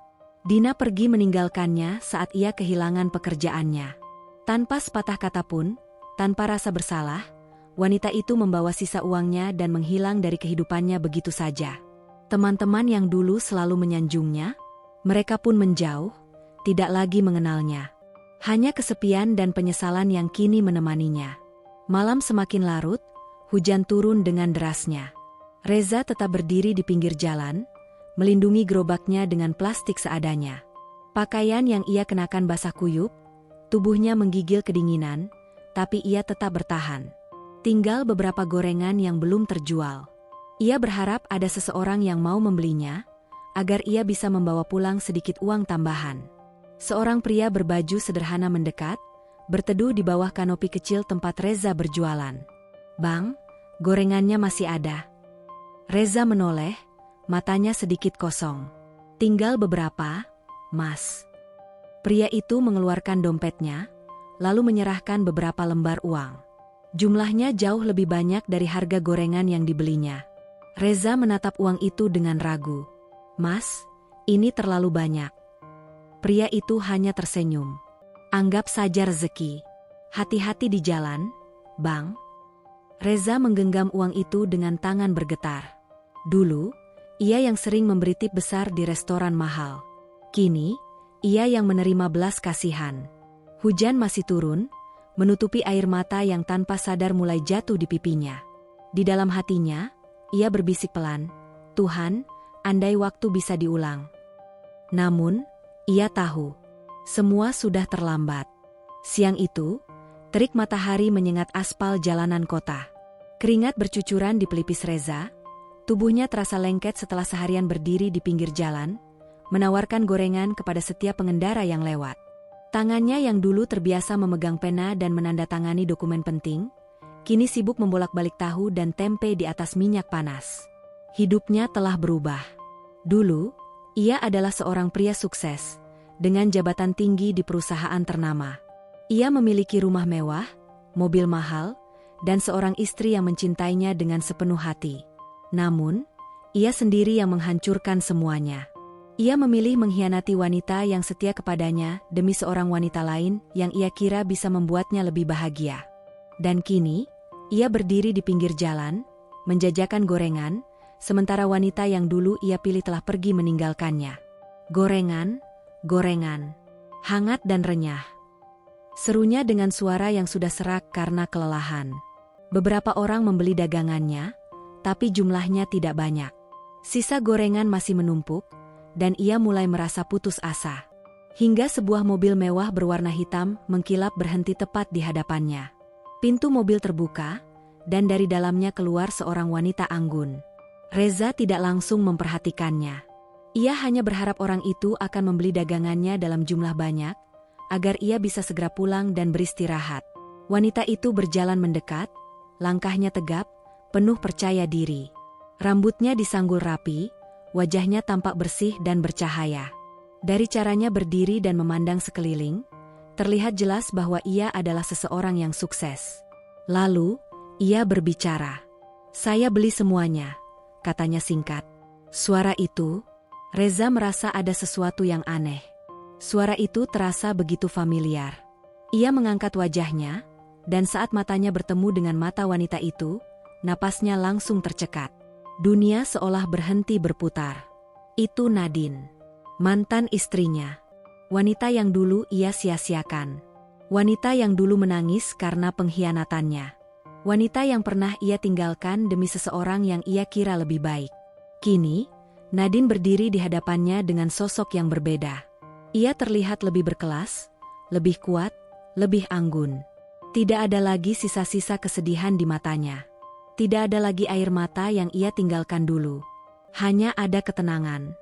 Dina pergi meninggalkannya saat ia kehilangan pekerjaannya. Tanpa sepatah kata pun, tanpa rasa bersalah, wanita itu membawa sisa uangnya dan menghilang dari kehidupannya begitu saja. Teman-teman yang dulu selalu menyanjungnya, mereka pun menjauh, tidak lagi mengenalnya. Hanya kesepian dan penyesalan yang kini menemaninya. Malam semakin larut, hujan turun dengan derasnya. Reza tetap berdiri di pinggir jalan, melindungi gerobaknya dengan plastik seadanya. Pakaian yang ia kenakan basah kuyup, tubuhnya menggigil kedinginan, tapi ia tetap bertahan. Tinggal beberapa gorengan yang belum terjual. Ia berharap ada seseorang yang mau membelinya, agar ia bisa membawa pulang sedikit uang tambahan. Seorang pria berbaju sederhana mendekat, berteduh di bawah kanopi kecil tempat Reza berjualan. "Bang, gorengannya masih ada." Reza menoleh, matanya sedikit kosong. "Tinggal beberapa, Mas." Pria itu mengeluarkan dompetnya, lalu menyerahkan beberapa lembar uang. Jumlahnya jauh lebih banyak dari harga gorengan yang dibelinya. Reza menatap uang itu dengan ragu. "Mas, ini terlalu banyak." Pria itu hanya tersenyum. "Anggap saja rezeki. Hati-hati di jalan, Bang." Reza menggenggam uang itu dengan tangan bergetar. Dulu, ia yang sering memberi tip besar di restoran mahal. Kini, ia yang menerima belas kasihan. Hujan masih turun, menutupi air mata yang tanpa sadar mulai jatuh di pipinya. Di dalam hatinya, ia berbisik pelan, "Tuhan, andai waktu bisa diulang." Namun, ia tahu, semua sudah terlambat. Siang itu, terik matahari menyengat aspal jalanan kota. Keringat bercucuran di pelipis Reza, tubuhnya terasa lengket setelah seharian berdiri di pinggir jalan, menawarkan gorengan kepada setiap pengendara yang lewat. Tangannya yang dulu terbiasa memegang pena dan menandatangani dokumen penting, kini sibuk membolak-balik tahu dan tempe di atas minyak panas. Hidupnya telah berubah. Dulu, ia adalah seorang pria sukses, dengan jabatan tinggi di perusahaan ternama. Ia memiliki rumah mewah, mobil mahal, dan seorang istri yang mencintainya dengan sepenuh hati. Namun, ia sendiri yang menghancurkan semuanya. Ia memilih mengkhianati wanita yang setia kepadanya demi seorang wanita lain yang ia kira bisa membuatnya lebih bahagia. Dan kini, ia berdiri di pinggir jalan, menjajakan gorengan, sementara wanita yang dulu ia pilih telah pergi meninggalkannya. "Gorengan, gorengan, hangat dan renyah." Serunya dengan suara yang sudah serak karena kelelahan. Beberapa orang membeli dagangannya, tapi jumlahnya tidak banyak. Sisa gorengan masih menumpuk, dan ia mulai merasa putus asa. Hingga sebuah mobil mewah berwarna hitam mengkilap berhenti tepat di hadapannya. Pintu mobil terbuka, dan dari dalamnya keluar seorang wanita anggun. Reza tidak langsung memperhatikannya. Ia hanya berharap orang itu akan membeli dagangannya dalam jumlah banyak, agar ia bisa segera pulang dan beristirahat. Wanita itu berjalan mendekat, langkahnya tegap, penuh percaya diri. Rambutnya disanggul rapi, wajahnya tampak bersih dan bercahaya. Dari caranya berdiri dan memandang sekeliling, terlihat jelas bahwa ia adalah seseorang yang sukses. Lalu, ia berbicara. "Saya beli semuanya," katanya singkat. Suara itu, Reza merasa ada sesuatu yang aneh. Suara itu terasa begitu familiar. Ia mengangkat wajahnya, dan saat matanya bertemu dengan mata wanita itu, napasnya langsung tercekat. Dunia seolah berhenti berputar. Itu Nadine, mantan istrinya. Wanita yang dulu ia sia-siakan. Wanita yang dulu menangis karena pengkhianatannya. Wanita yang pernah ia tinggalkan demi seseorang yang ia kira lebih baik. Kini, Nadine berdiri di hadapannya dengan sosok yang berbeda. Ia terlihat lebih berkelas, lebih kuat, lebih anggun. Tidak ada lagi sisa-sisa kesedihan di matanya. Tidak ada lagi air mata yang ia tinggalkan dulu. Hanya ada ketenangan.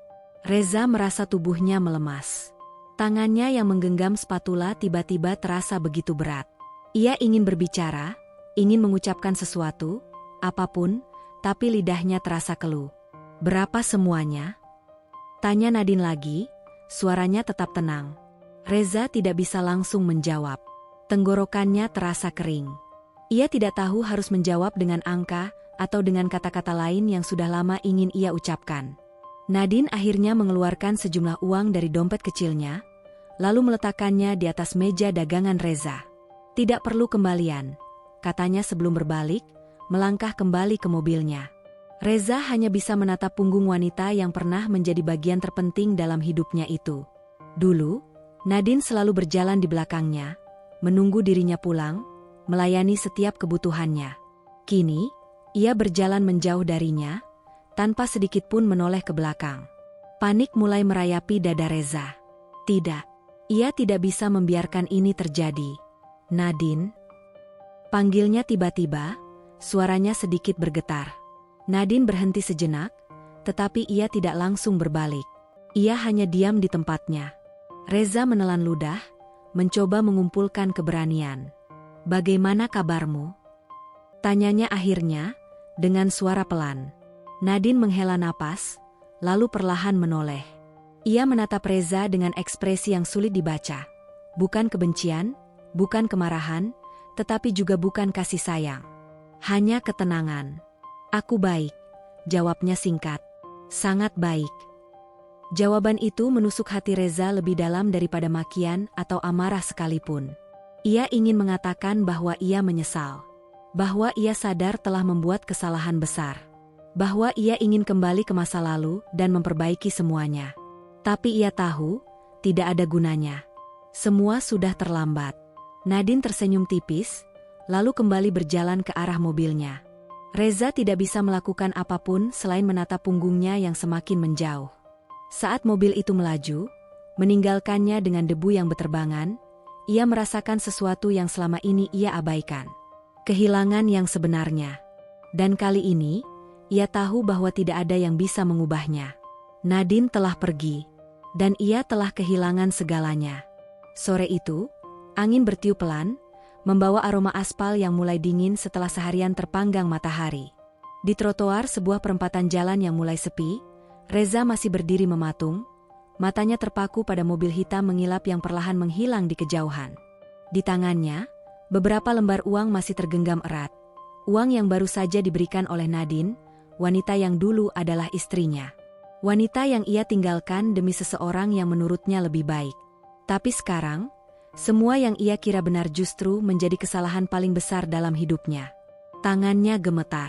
Reza merasa tubuhnya melemas. Tangannya yang menggenggam spatula tiba-tiba terasa begitu berat. Ia ingin berbicara, ingin mengucapkan sesuatu, apapun, tapi lidahnya terasa keluh. "Berapa semuanya?" tanya Nadine lagi, suaranya tetap tenang. Reza tidak bisa langsung menjawab. Tenggorokannya terasa kering. Ia tidak tahu harus menjawab dengan angka atau dengan kata-kata lain yang sudah lama ingin ia ucapkan. Nadine akhirnya mengeluarkan sejumlah uang dari dompet kecilnya, lalu meletakkannya di atas meja dagangan Reza. "Tidak perlu kembalian," katanya sebelum berbalik, melangkah kembali ke mobilnya. Reza hanya bisa menatap punggung wanita yang pernah menjadi bagian terpenting dalam hidupnya itu. Dulu, Nadine selalu berjalan di belakangnya, menunggu dirinya pulang, melayani setiap kebutuhannya. Kini, ia berjalan menjauh darinya, tanpa sedikit pun menoleh ke belakang. Panik mulai merayapi dada Reza. Tidak, ia tidak bisa membiarkan ini terjadi. "Nadine?" Panggilnya tiba-tiba, suaranya sedikit bergetar. Nadine berhenti sejenak, tetapi ia tidak langsung berbalik. Ia hanya diam di tempatnya. Reza menelan ludah, mencoba mengumpulkan keberanian. "Bagaimana kabarmu?" tanyanya akhirnya, dengan suara pelan. Nadine menghela napas, lalu perlahan menoleh. Ia menatap Reza dengan ekspresi yang sulit dibaca. Bukan kebencian, bukan kemarahan, tetapi juga bukan kasih sayang. Hanya ketenangan. "Aku baik," jawabnya singkat. "Sangat baik." Jawaban itu menusuk hati Reza lebih dalam daripada makian atau amarah sekalipun. Ia ingin mengatakan bahwa ia menyesal. Bahwa ia sadar telah membuat kesalahan besar. Bahwa ia ingin kembali ke masa lalu dan memperbaiki semuanya. Tapi ia tahu, tidak ada gunanya. Semua sudah terlambat. Nadine tersenyum tipis, lalu kembali berjalan ke arah mobilnya. Reza tidak bisa melakukan apapun selain menatap punggungnya yang semakin menjauh. Saat mobil itu melaju, meninggalkannya dengan debu yang beterbangan, ia merasakan sesuatu yang selama ini ia abaikan. Kehilangan yang sebenarnya. Dan kali ini, ia tahu bahwa tidak ada yang bisa mengubahnya. Nadine telah pergi, dan ia telah kehilangan segalanya. Sore itu, angin bertiup pelan, membawa aroma aspal yang mulai dingin setelah seharian terpanggang matahari. Di trotoar sebuah perempatan jalan yang mulai sepi, Reza masih berdiri mematung, matanya terpaku pada mobil hitam mengilap yang perlahan menghilang di kejauhan. Di tangannya, beberapa lembar uang masih tergenggam erat. Uang yang baru saja diberikan oleh Nadine, wanita yang dulu adalah istrinya. Wanita yang ia tinggalkan demi seseorang yang menurutnya lebih baik. Tapi sekarang, semua yang ia kira benar justru menjadi kesalahan paling besar dalam hidupnya. Tangannya gemetar.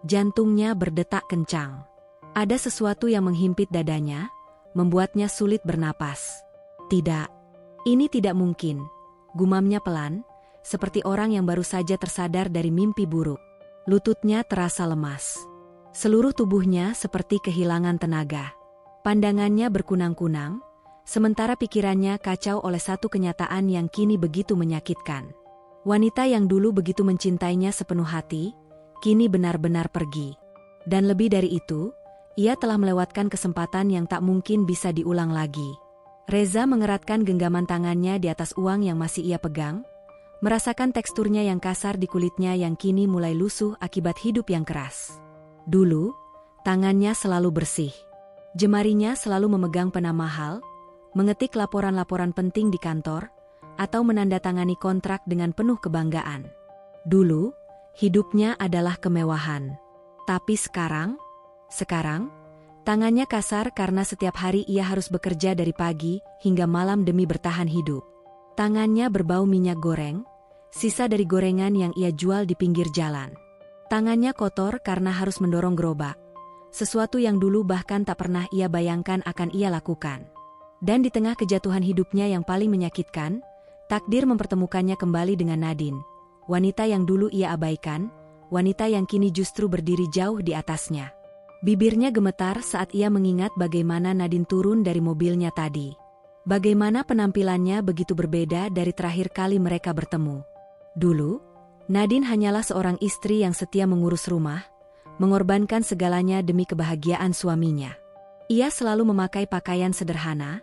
Jantungnya berdetak kencang. Ada sesuatu yang menghimpit dadanya, membuatnya sulit bernapas. "Tidak, ini tidak mungkin," gumamnya pelan, seperti orang yang baru saja tersadar dari mimpi buruk. Lututnya terasa lemas. Seluruh tubuhnya seperti kehilangan tenaga. Pandangannya berkunang-kunang, sementara pikirannya kacau oleh satu kenyataan yang kini begitu menyakitkan. Wanita yang dulu begitu mencintainya sepenuh hati, kini benar-benar pergi. Dan lebih dari itu, ia telah melewatkan kesempatan yang tak mungkin bisa diulang lagi. Reza mengeratkan genggaman tangannya di atas uang yang masih ia pegang, merasakan teksturnya yang kasar di kulitnya yang kini mulai lusuh akibat hidup yang keras. Dulu, tangannya selalu bersih. Jemarinya selalu memegang pena mahal, mengetik laporan-laporan penting di kantor, atau menandatangani kontrak dengan penuh kebanggaan. Dulu, hidupnya adalah kemewahan. Tapi sekarang, tangannya kasar karena setiap hari ia harus bekerja dari pagi hingga malam demi bertahan hidup. Tangannya berbau minyak goreng, sisa dari gorengan yang ia jual di pinggir jalan. Tangannya kotor karena harus mendorong gerobak, sesuatu yang dulu bahkan tak pernah ia bayangkan akan ia lakukan. Dan di tengah kejatuhan hidupnya yang paling menyakitkan, takdir mempertemukannya kembali dengan Nadine, wanita yang dulu ia abaikan, wanita yang kini justru berdiri jauh di atasnya. Bibirnya gemetar saat ia mengingat bagaimana Nadine turun dari mobilnya tadi. Bagaimana penampilannya begitu berbeda dari terakhir kali mereka bertemu. Dulu, Nadine hanyalah seorang istri yang setia mengurus rumah, mengorbankan segalanya demi kebahagiaan suaminya. Ia selalu memakai pakaian sederhana,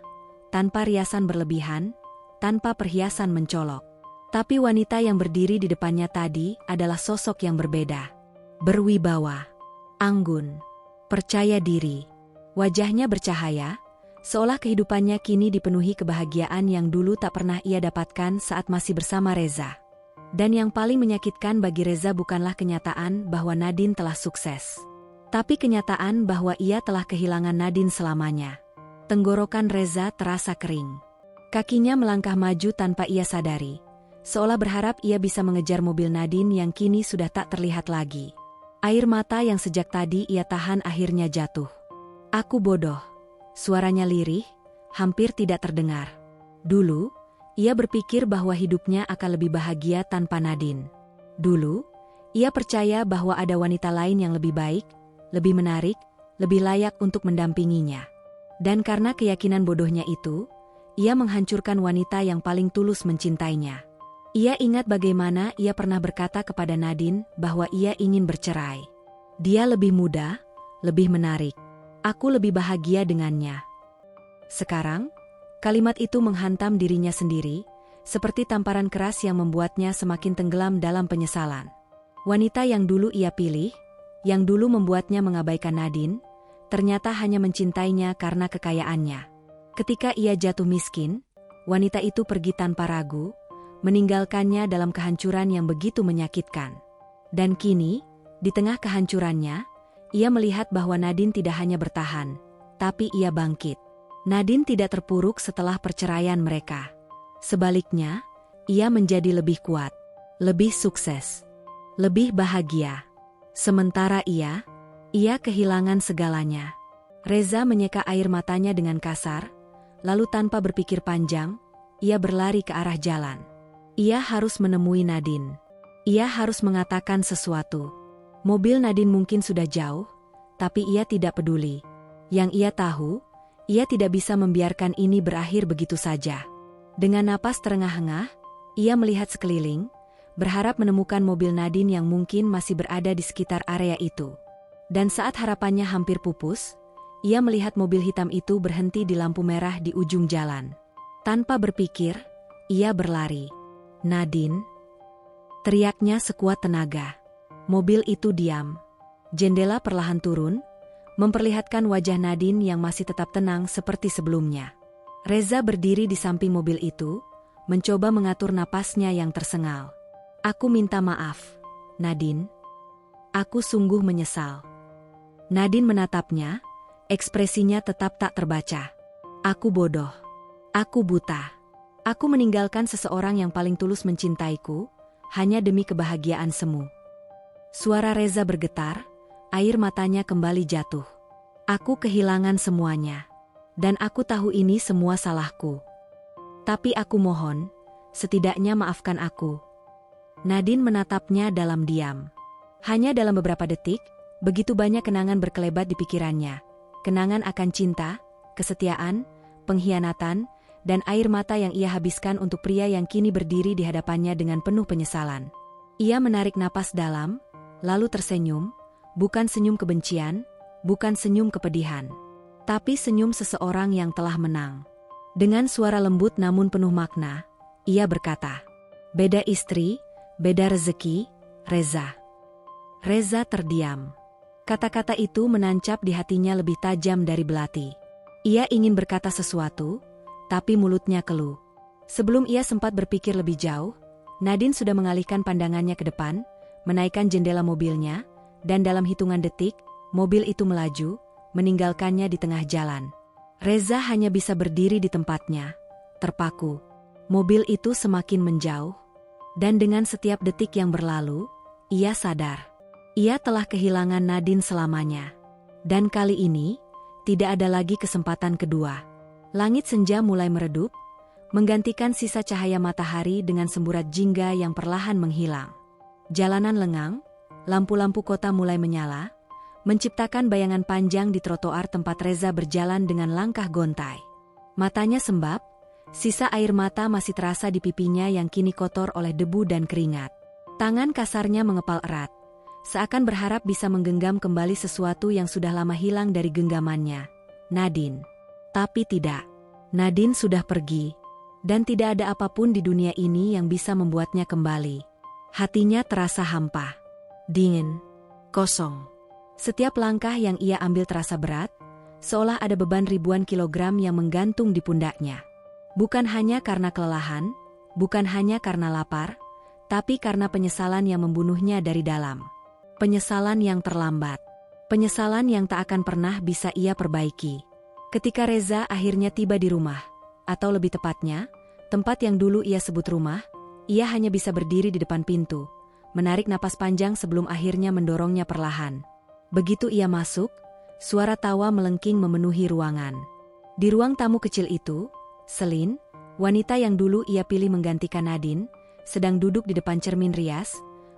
tanpa riasan berlebihan, tanpa perhiasan mencolok. Tapi wanita yang berdiri di depannya tadi adalah sosok yang berbeda. Berwibawa, anggun, percaya diri. Wajahnya bercahaya, Seolah kehidupannya kini dipenuhi kebahagiaan yang dulu tak pernah ia dapatkan saat masih bersama Reza. Dan yang paling menyakitkan bagi Reza bukanlah kenyataan bahwa Nadine telah sukses, tapi kenyataan bahwa ia telah kehilangan Nadine selamanya. Tenggorokan Reza terasa kering. Kakinya melangkah maju tanpa ia sadari, seolah berharap ia bisa mengejar mobil Nadine yang kini sudah tak terlihat lagi. Air mata yang sejak tadi ia tahan akhirnya jatuh. "Aku bodoh." Suaranya lirih, hampir tidak terdengar. Dulu, ia berpikir bahwa hidupnya akan lebih bahagia tanpa Nadine. Dulu, ia percaya bahwa ada wanita lain yang lebih baik, lebih menarik, lebih layak untuk mendampinginya. Dan karena keyakinan bodohnya itu, ia menghancurkan wanita yang paling tulus mencintainya. Ia ingat bagaimana ia pernah berkata kepada Nadine bahwa ia ingin bercerai. Dia lebih muda, lebih menarik. Aku lebih bahagia dengannya. Sekarang, kalimat itu menghantam dirinya sendiri, seperti tamparan keras yang membuatnya semakin tenggelam dalam penyesalan. Wanita yang dulu ia pilih, yang dulu membuatnya mengabaikan Nadine, ternyata hanya mencintainya karena kekayaannya. Ketika ia jatuh miskin, wanita itu pergi tanpa ragu, meninggalkannya dalam kehancuran yang begitu menyakitkan. Dan kini, di tengah kehancurannya, ia melihat bahwa Nadine tidak hanya bertahan, tapi ia bangkit. Nadine tidak terpuruk setelah perceraian mereka. Sebaliknya, ia menjadi lebih kuat, lebih sukses, lebih bahagia. Sementara ia kehilangan segalanya. Reza menyeka air matanya dengan kasar, lalu tanpa berpikir panjang, ia berlari ke arah jalan. Ia harus menemui Nadine. Ia harus mengatakan sesuatu. Mobil Nadine mungkin sudah jauh, tapi ia tidak peduli. Yang ia tahu, ia tidak bisa membiarkan ini berakhir begitu saja. Dengan napas terengah-engah, ia melihat sekeliling, berharap menemukan mobil Nadine yang mungkin masih berada di sekitar area itu. Dan saat harapannya hampir pupus, ia melihat mobil hitam itu berhenti di lampu merah di ujung jalan. Tanpa berpikir, ia berlari. "Nadine!" teriaknya sekuat tenaga. Mobil itu diam. Jendela perlahan turun, memperlihatkan wajah Nadine yang masih tetap tenang seperti sebelumnya. Reza berdiri di samping mobil itu, mencoba mengatur napasnya yang tersengal. "Aku minta maaf, Nadine. Aku sungguh menyesal." Nadine menatapnya, ekspresinya tetap tak terbaca. "Aku bodoh. Aku buta. Aku meninggalkan seseorang yang paling tulus mencintaiku, hanya demi kebahagiaan semu." Suara Reza bergetar, air matanya kembali jatuh. "Aku kehilangan semuanya. Dan aku tahu ini semua salahku. Tapi aku mohon, setidaknya maafkan aku." Nadine menatapnya dalam diam. Hanya dalam beberapa detik, begitu banyak kenangan berkelebat di pikirannya. Kenangan akan cinta, kesetiaan, pengkhianatan, dan air mata yang ia habiskan untuk pria yang kini berdiri di hadapannya dengan penuh penyesalan. Ia menarik napas dalam, lalu tersenyum, bukan senyum kebencian, bukan senyum kepedihan, tapi senyum seseorang yang telah menang. Dengan suara lembut namun penuh makna, ia berkata, "Beda istri, beda rezeki, Reza." Reza terdiam. Kata-kata itu menancap di hatinya lebih tajam dari belati. Ia ingin berkata sesuatu, tapi mulutnya keluh. Sebelum ia sempat berpikir lebih jauh, Nadine sudah mengalihkan pandangannya ke depan, menaikkan jendela mobilnya, dan dalam hitungan detik, mobil itu melaju, meninggalkannya di tengah jalan. Reza hanya bisa berdiri di tempatnya, terpaku. Mobil itu semakin menjauh, dan dengan setiap detik yang berlalu, ia sadar. Ia telah kehilangan Nadine selamanya. Dan kali ini, tidak ada lagi kesempatan kedua. Langit senja mulai meredup, menggantikan sisa cahaya matahari dengan semburat jingga yang perlahan menghilang. Jalanan lengang, lampu-lampu kota mulai menyala, menciptakan bayangan panjang di trotoar tempat Reza berjalan dengan langkah gontai. Matanya sembab, sisa air mata masih terasa di pipinya yang kini kotor oleh debu dan keringat. Tangan kasarnya mengepal erat, seakan berharap bisa menggenggam kembali sesuatu yang sudah lama hilang dari genggamannya, Nadine. Tapi tidak, Nadine sudah pergi, dan tidak ada apapun di dunia ini yang bisa membuatnya kembali. Hatinya terasa hampa, dingin, kosong. Setiap langkah yang ia ambil terasa berat, seolah ada beban ribuan kilogram yang menggantung di pundaknya. Bukan hanya karena kelelahan, bukan hanya karena lapar, tapi karena penyesalan yang membunuhnya dari dalam. Penyesalan yang terlambat. Penyesalan yang tak akan pernah bisa ia perbaiki. Ketika Reza akhirnya tiba di rumah, atau lebih tepatnya, tempat yang dulu ia sebut rumah, ia hanya bisa berdiri di depan pintu, menarik napas panjang sebelum akhirnya mendorongnya perlahan. Begitu ia masuk, suara tawa melengking memenuhi ruangan. Di ruang tamu kecil itu, Selin, wanita yang dulu ia pilih menggantikan Nadine, sedang duduk di depan cermin rias,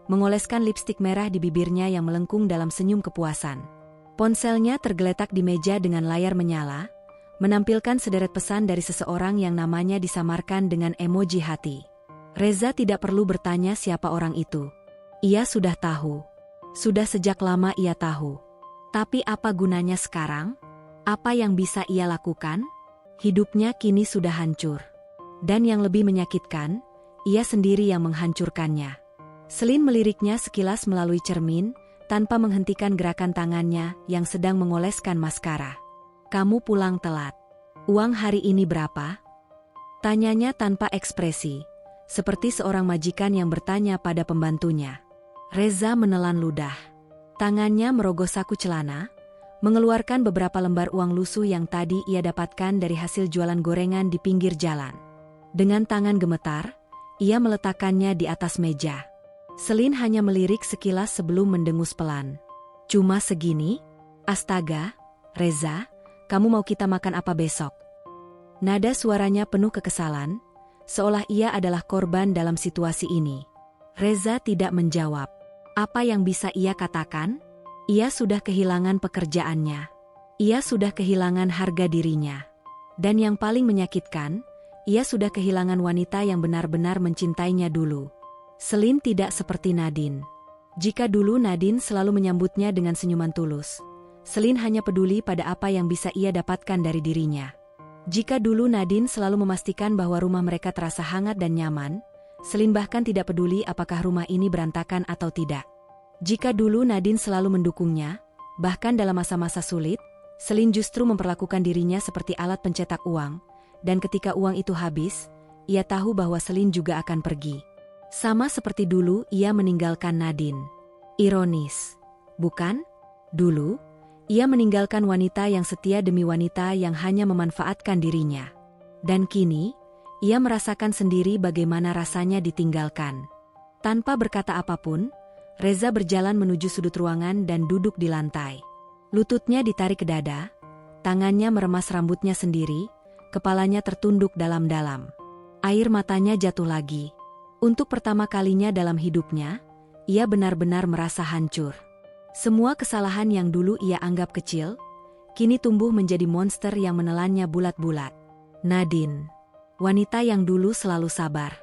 mengoleskan lipstik merah di bibirnya yang melengkung dalam senyum kepuasan. Ponselnya tergeletak di meja dengan layar menyala, menampilkan sederet pesan dari seseorang yang namanya disamarkan dengan emoji hati. Reza tidak perlu bertanya siapa orang itu. Ia sudah tahu. Sudah sejak lama ia tahu. Tapi apa gunanya sekarang? Apa yang bisa ia lakukan? Hidupnya kini sudah hancur. Dan yang lebih menyakitkan, ia sendiri yang menghancurkannya. Selin meliriknya sekilas melalui cermin, tanpa menghentikan gerakan tangannya yang sedang mengoleskan maskara. "Kamu pulang telat. Uang hari ini berapa?" Tanyanya tanpa ekspresi, seperti seorang majikan yang bertanya pada pembantunya. Reza menelan ludah. Tangannya merogoh saku celana, mengeluarkan beberapa lembar uang lusuh yang tadi ia dapatkan dari hasil jualan gorengan di pinggir jalan. Dengan tangan gemetar, ia meletakkannya di atas meja. Selin hanya melirik sekilas sebelum mendengus pelan. "Cuma segini? Astaga, Reza, kamu mau kita makan apa besok?" Nada suaranya penuh kekesalan, seolah ia adalah korban dalam situasi ini. Reza tidak menjawab. Apa yang bisa ia katakan? Ia sudah kehilangan pekerjaannya. Ia sudah kehilangan harga dirinya. Dan yang paling menyakitkan, ia sudah kehilangan wanita yang benar-benar mencintainya dulu. Selin tidak seperti Nadine. Jika dulu Nadine selalu menyambutnya dengan senyuman tulus, Selin hanya peduli pada apa yang bisa ia dapatkan dari dirinya. Jika dulu Nadine selalu memastikan bahwa rumah mereka terasa hangat dan nyaman, Selin bahkan tidak peduli apakah rumah ini berantakan atau tidak. Jika dulu Nadine selalu mendukungnya, bahkan dalam masa-masa sulit, Selin justru memperlakukan dirinya seperti alat pencetak uang, dan ketika uang itu habis, ia tahu bahwa Selin juga akan pergi. Sama seperti dulu ia meninggalkan Nadine. Ironis, bukan? Dulu, ia meninggalkan wanita yang setia demi wanita yang hanya memanfaatkan dirinya. Dan kini, ia merasakan sendiri bagaimana rasanya ditinggalkan. Tanpa berkata apapun, Reza berjalan menuju sudut ruangan dan duduk di lantai. Lututnya ditarik ke dada, tangannya meremas rambutnya sendiri, kepalanya tertunduk dalam-dalam. Air matanya jatuh lagi. Untuk pertama kalinya dalam hidupnya, ia benar-benar merasa hancur. Semua kesalahan yang dulu ia anggap kecil, kini tumbuh menjadi monster yang menelannya bulat-bulat. Nadine, wanita yang dulu selalu sabar.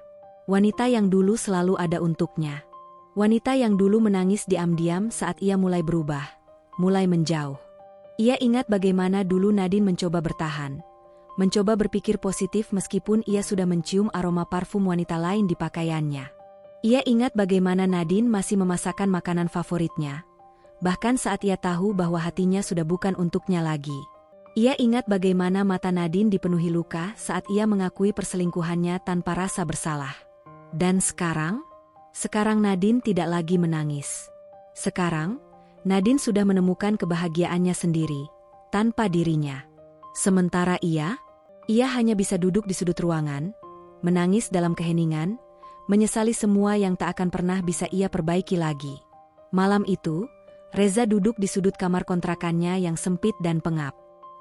Wanita yang dulu selalu ada untuknya. Wanita yang dulu menangis diam-diam saat ia mulai berubah, mulai menjauh. Ia ingat bagaimana dulu Nadine mencoba bertahan, mencoba berpikir positif meskipun ia sudah mencium aroma parfum wanita lain di pakaiannya. Ia ingat bagaimana Nadine masih memasakkan makanan favoritnya, bahkan saat ia tahu bahwa hatinya sudah bukan untuknya lagi. Ia ingat bagaimana mata Nadine dipenuhi luka saat ia mengakui perselingkuhannya tanpa rasa bersalah. Dan sekarang Nadine tidak lagi menangis. Sekarang, Nadine sudah menemukan kebahagiaannya sendiri, tanpa dirinya. Sementara ia hanya bisa duduk di sudut ruangan, menangis dalam keheningan, menyesali semua yang tak akan pernah bisa ia perbaiki lagi. Malam itu, Reza duduk di sudut kamar kontrakannya yang sempit dan pengap.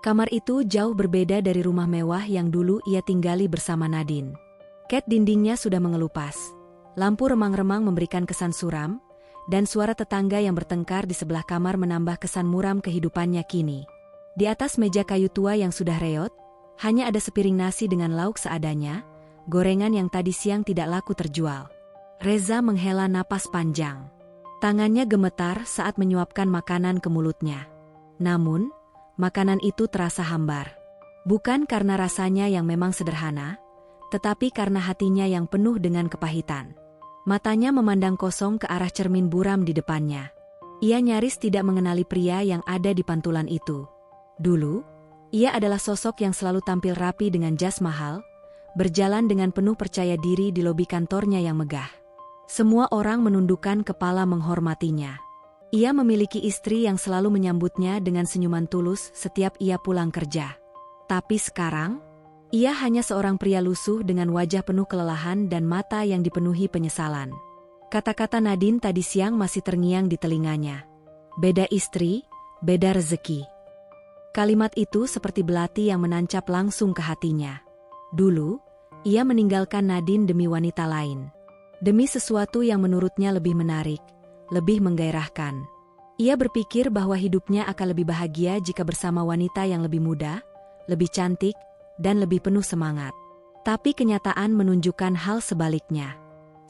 Kamar itu jauh berbeda dari rumah mewah yang dulu ia tinggali bersama Nadine. Cat dindingnya sudah mengelupas, lampu remang-remang memberikan kesan suram, dan suara tetangga yang bertengkar di sebelah kamar menambah kesan muram kehidupannya kini. Di atas meja kayu tua yang sudah reot, hanya ada sepiring nasi dengan lauk seadanya, gorengan yang tadi siang tidak laku terjual. Reza menghela napas panjang. Tangannya gemetar saat menyuapkan makanan ke mulutnya. Namun, makanan itu terasa hambar. Bukan karena rasanya yang memang sederhana, tetapi karena hatinya yang penuh dengan kepahitan. Matanya memandang kosong ke arah cermin buram di depannya. Ia nyaris tidak mengenali pria yang ada di pantulan itu. Dulu, ia adalah sosok yang selalu tampil rapi dengan jas mahal, berjalan dengan penuh percaya diri di lobi kantornya yang megah. Semua orang menundukkan kepala menghormatinya. Ia memiliki istri yang selalu menyambutnya dengan senyuman tulus setiap ia pulang kerja. Tapi sekarang, ia hanya seorang pria lusuh dengan wajah penuh kelelahan dan mata yang dipenuhi penyesalan. Kata-kata Nadine tadi siang masih terngiang di telinganya. Beda istri, beda rezeki. Kalimat itu seperti belati yang menancap langsung ke hatinya. Dulu, ia meninggalkan Nadine demi wanita lain. Demi sesuatu yang menurutnya lebih menarik, lebih menggairahkan. Ia berpikir bahwa hidupnya akan lebih bahagia jika bersama wanita yang lebih muda, lebih cantik, dan lebih penuh semangat. Tapi kenyataan menunjukkan hal sebaliknya.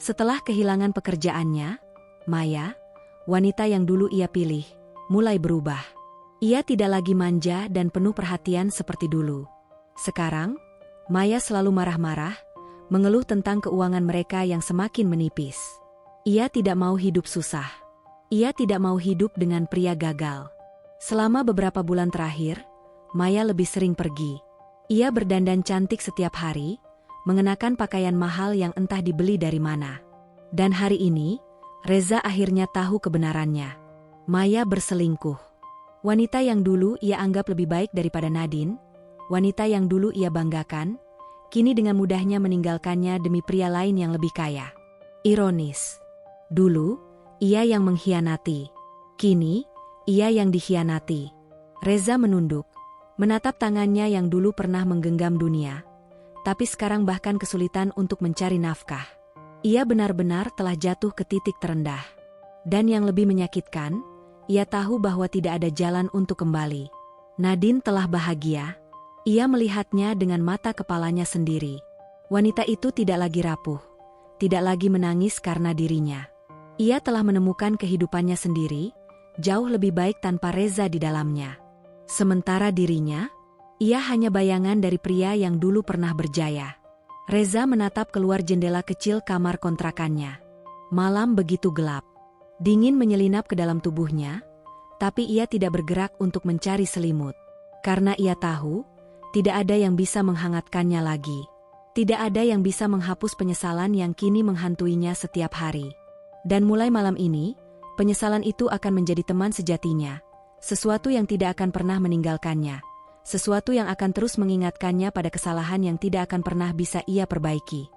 Setelah kehilangan pekerjaannya, Maya, wanita yang dulu ia pilih, mulai berubah. Ia tidak lagi manja dan penuh perhatian seperti dulu. Sekarang, Maya selalu marah-marah, mengeluh tentang keuangan mereka yang semakin menipis. Ia tidak mau hidup susah. Ia tidak mau hidup dengan pria gagal. Selama beberapa bulan terakhir, Maya lebih sering pergi. Ia berdandan cantik setiap hari, mengenakan pakaian mahal yang entah dibeli dari mana. Dan hari ini, Reza akhirnya tahu kebenarannya. Maya berselingkuh. Wanita yang dulu ia anggap lebih baik daripada Nadine, wanita yang dulu ia banggakan, kini dengan mudahnya meninggalkannya demi pria lain yang lebih kaya. Ironis. Dulu, ia yang mengkhianati. Kini, ia yang dikhianati. Reza menunduk, menatap tangannya yang dulu pernah menggenggam dunia, tapi sekarang bahkan kesulitan untuk mencari nafkah. Ia benar-benar telah jatuh ke titik terendah. Dan yang lebih menyakitkan, ia tahu bahwa tidak ada jalan untuk kembali. Nadine telah bahagia. Ia melihatnya dengan mata kepalanya sendiri. Wanita itu tidak lagi rapuh, tidak lagi menangis karena dirinya. Ia telah menemukan kehidupannya sendiri, jauh lebih baik tanpa Reza di dalamnya. Sementara dirinya, ia hanya bayangan dari pria yang dulu pernah berjaya. Reza menatap keluar jendela kecil kamar kontrakannya. Malam begitu gelap. Dingin menyelinap ke dalam tubuhnya, tapi ia tidak bergerak untuk mencari selimut. Karena ia tahu, tidak ada yang bisa menghangatkannya lagi. Tidak ada yang bisa menghapus penyesalan yang kini menghantuinya setiap hari. Dan mulai malam ini, penyesalan itu akan menjadi teman sejatinya. Sesuatu yang tidak akan pernah meninggalkannya. Sesuatu yang akan terus mengingatkannya pada kesalahan yang tidak akan pernah bisa ia perbaiki.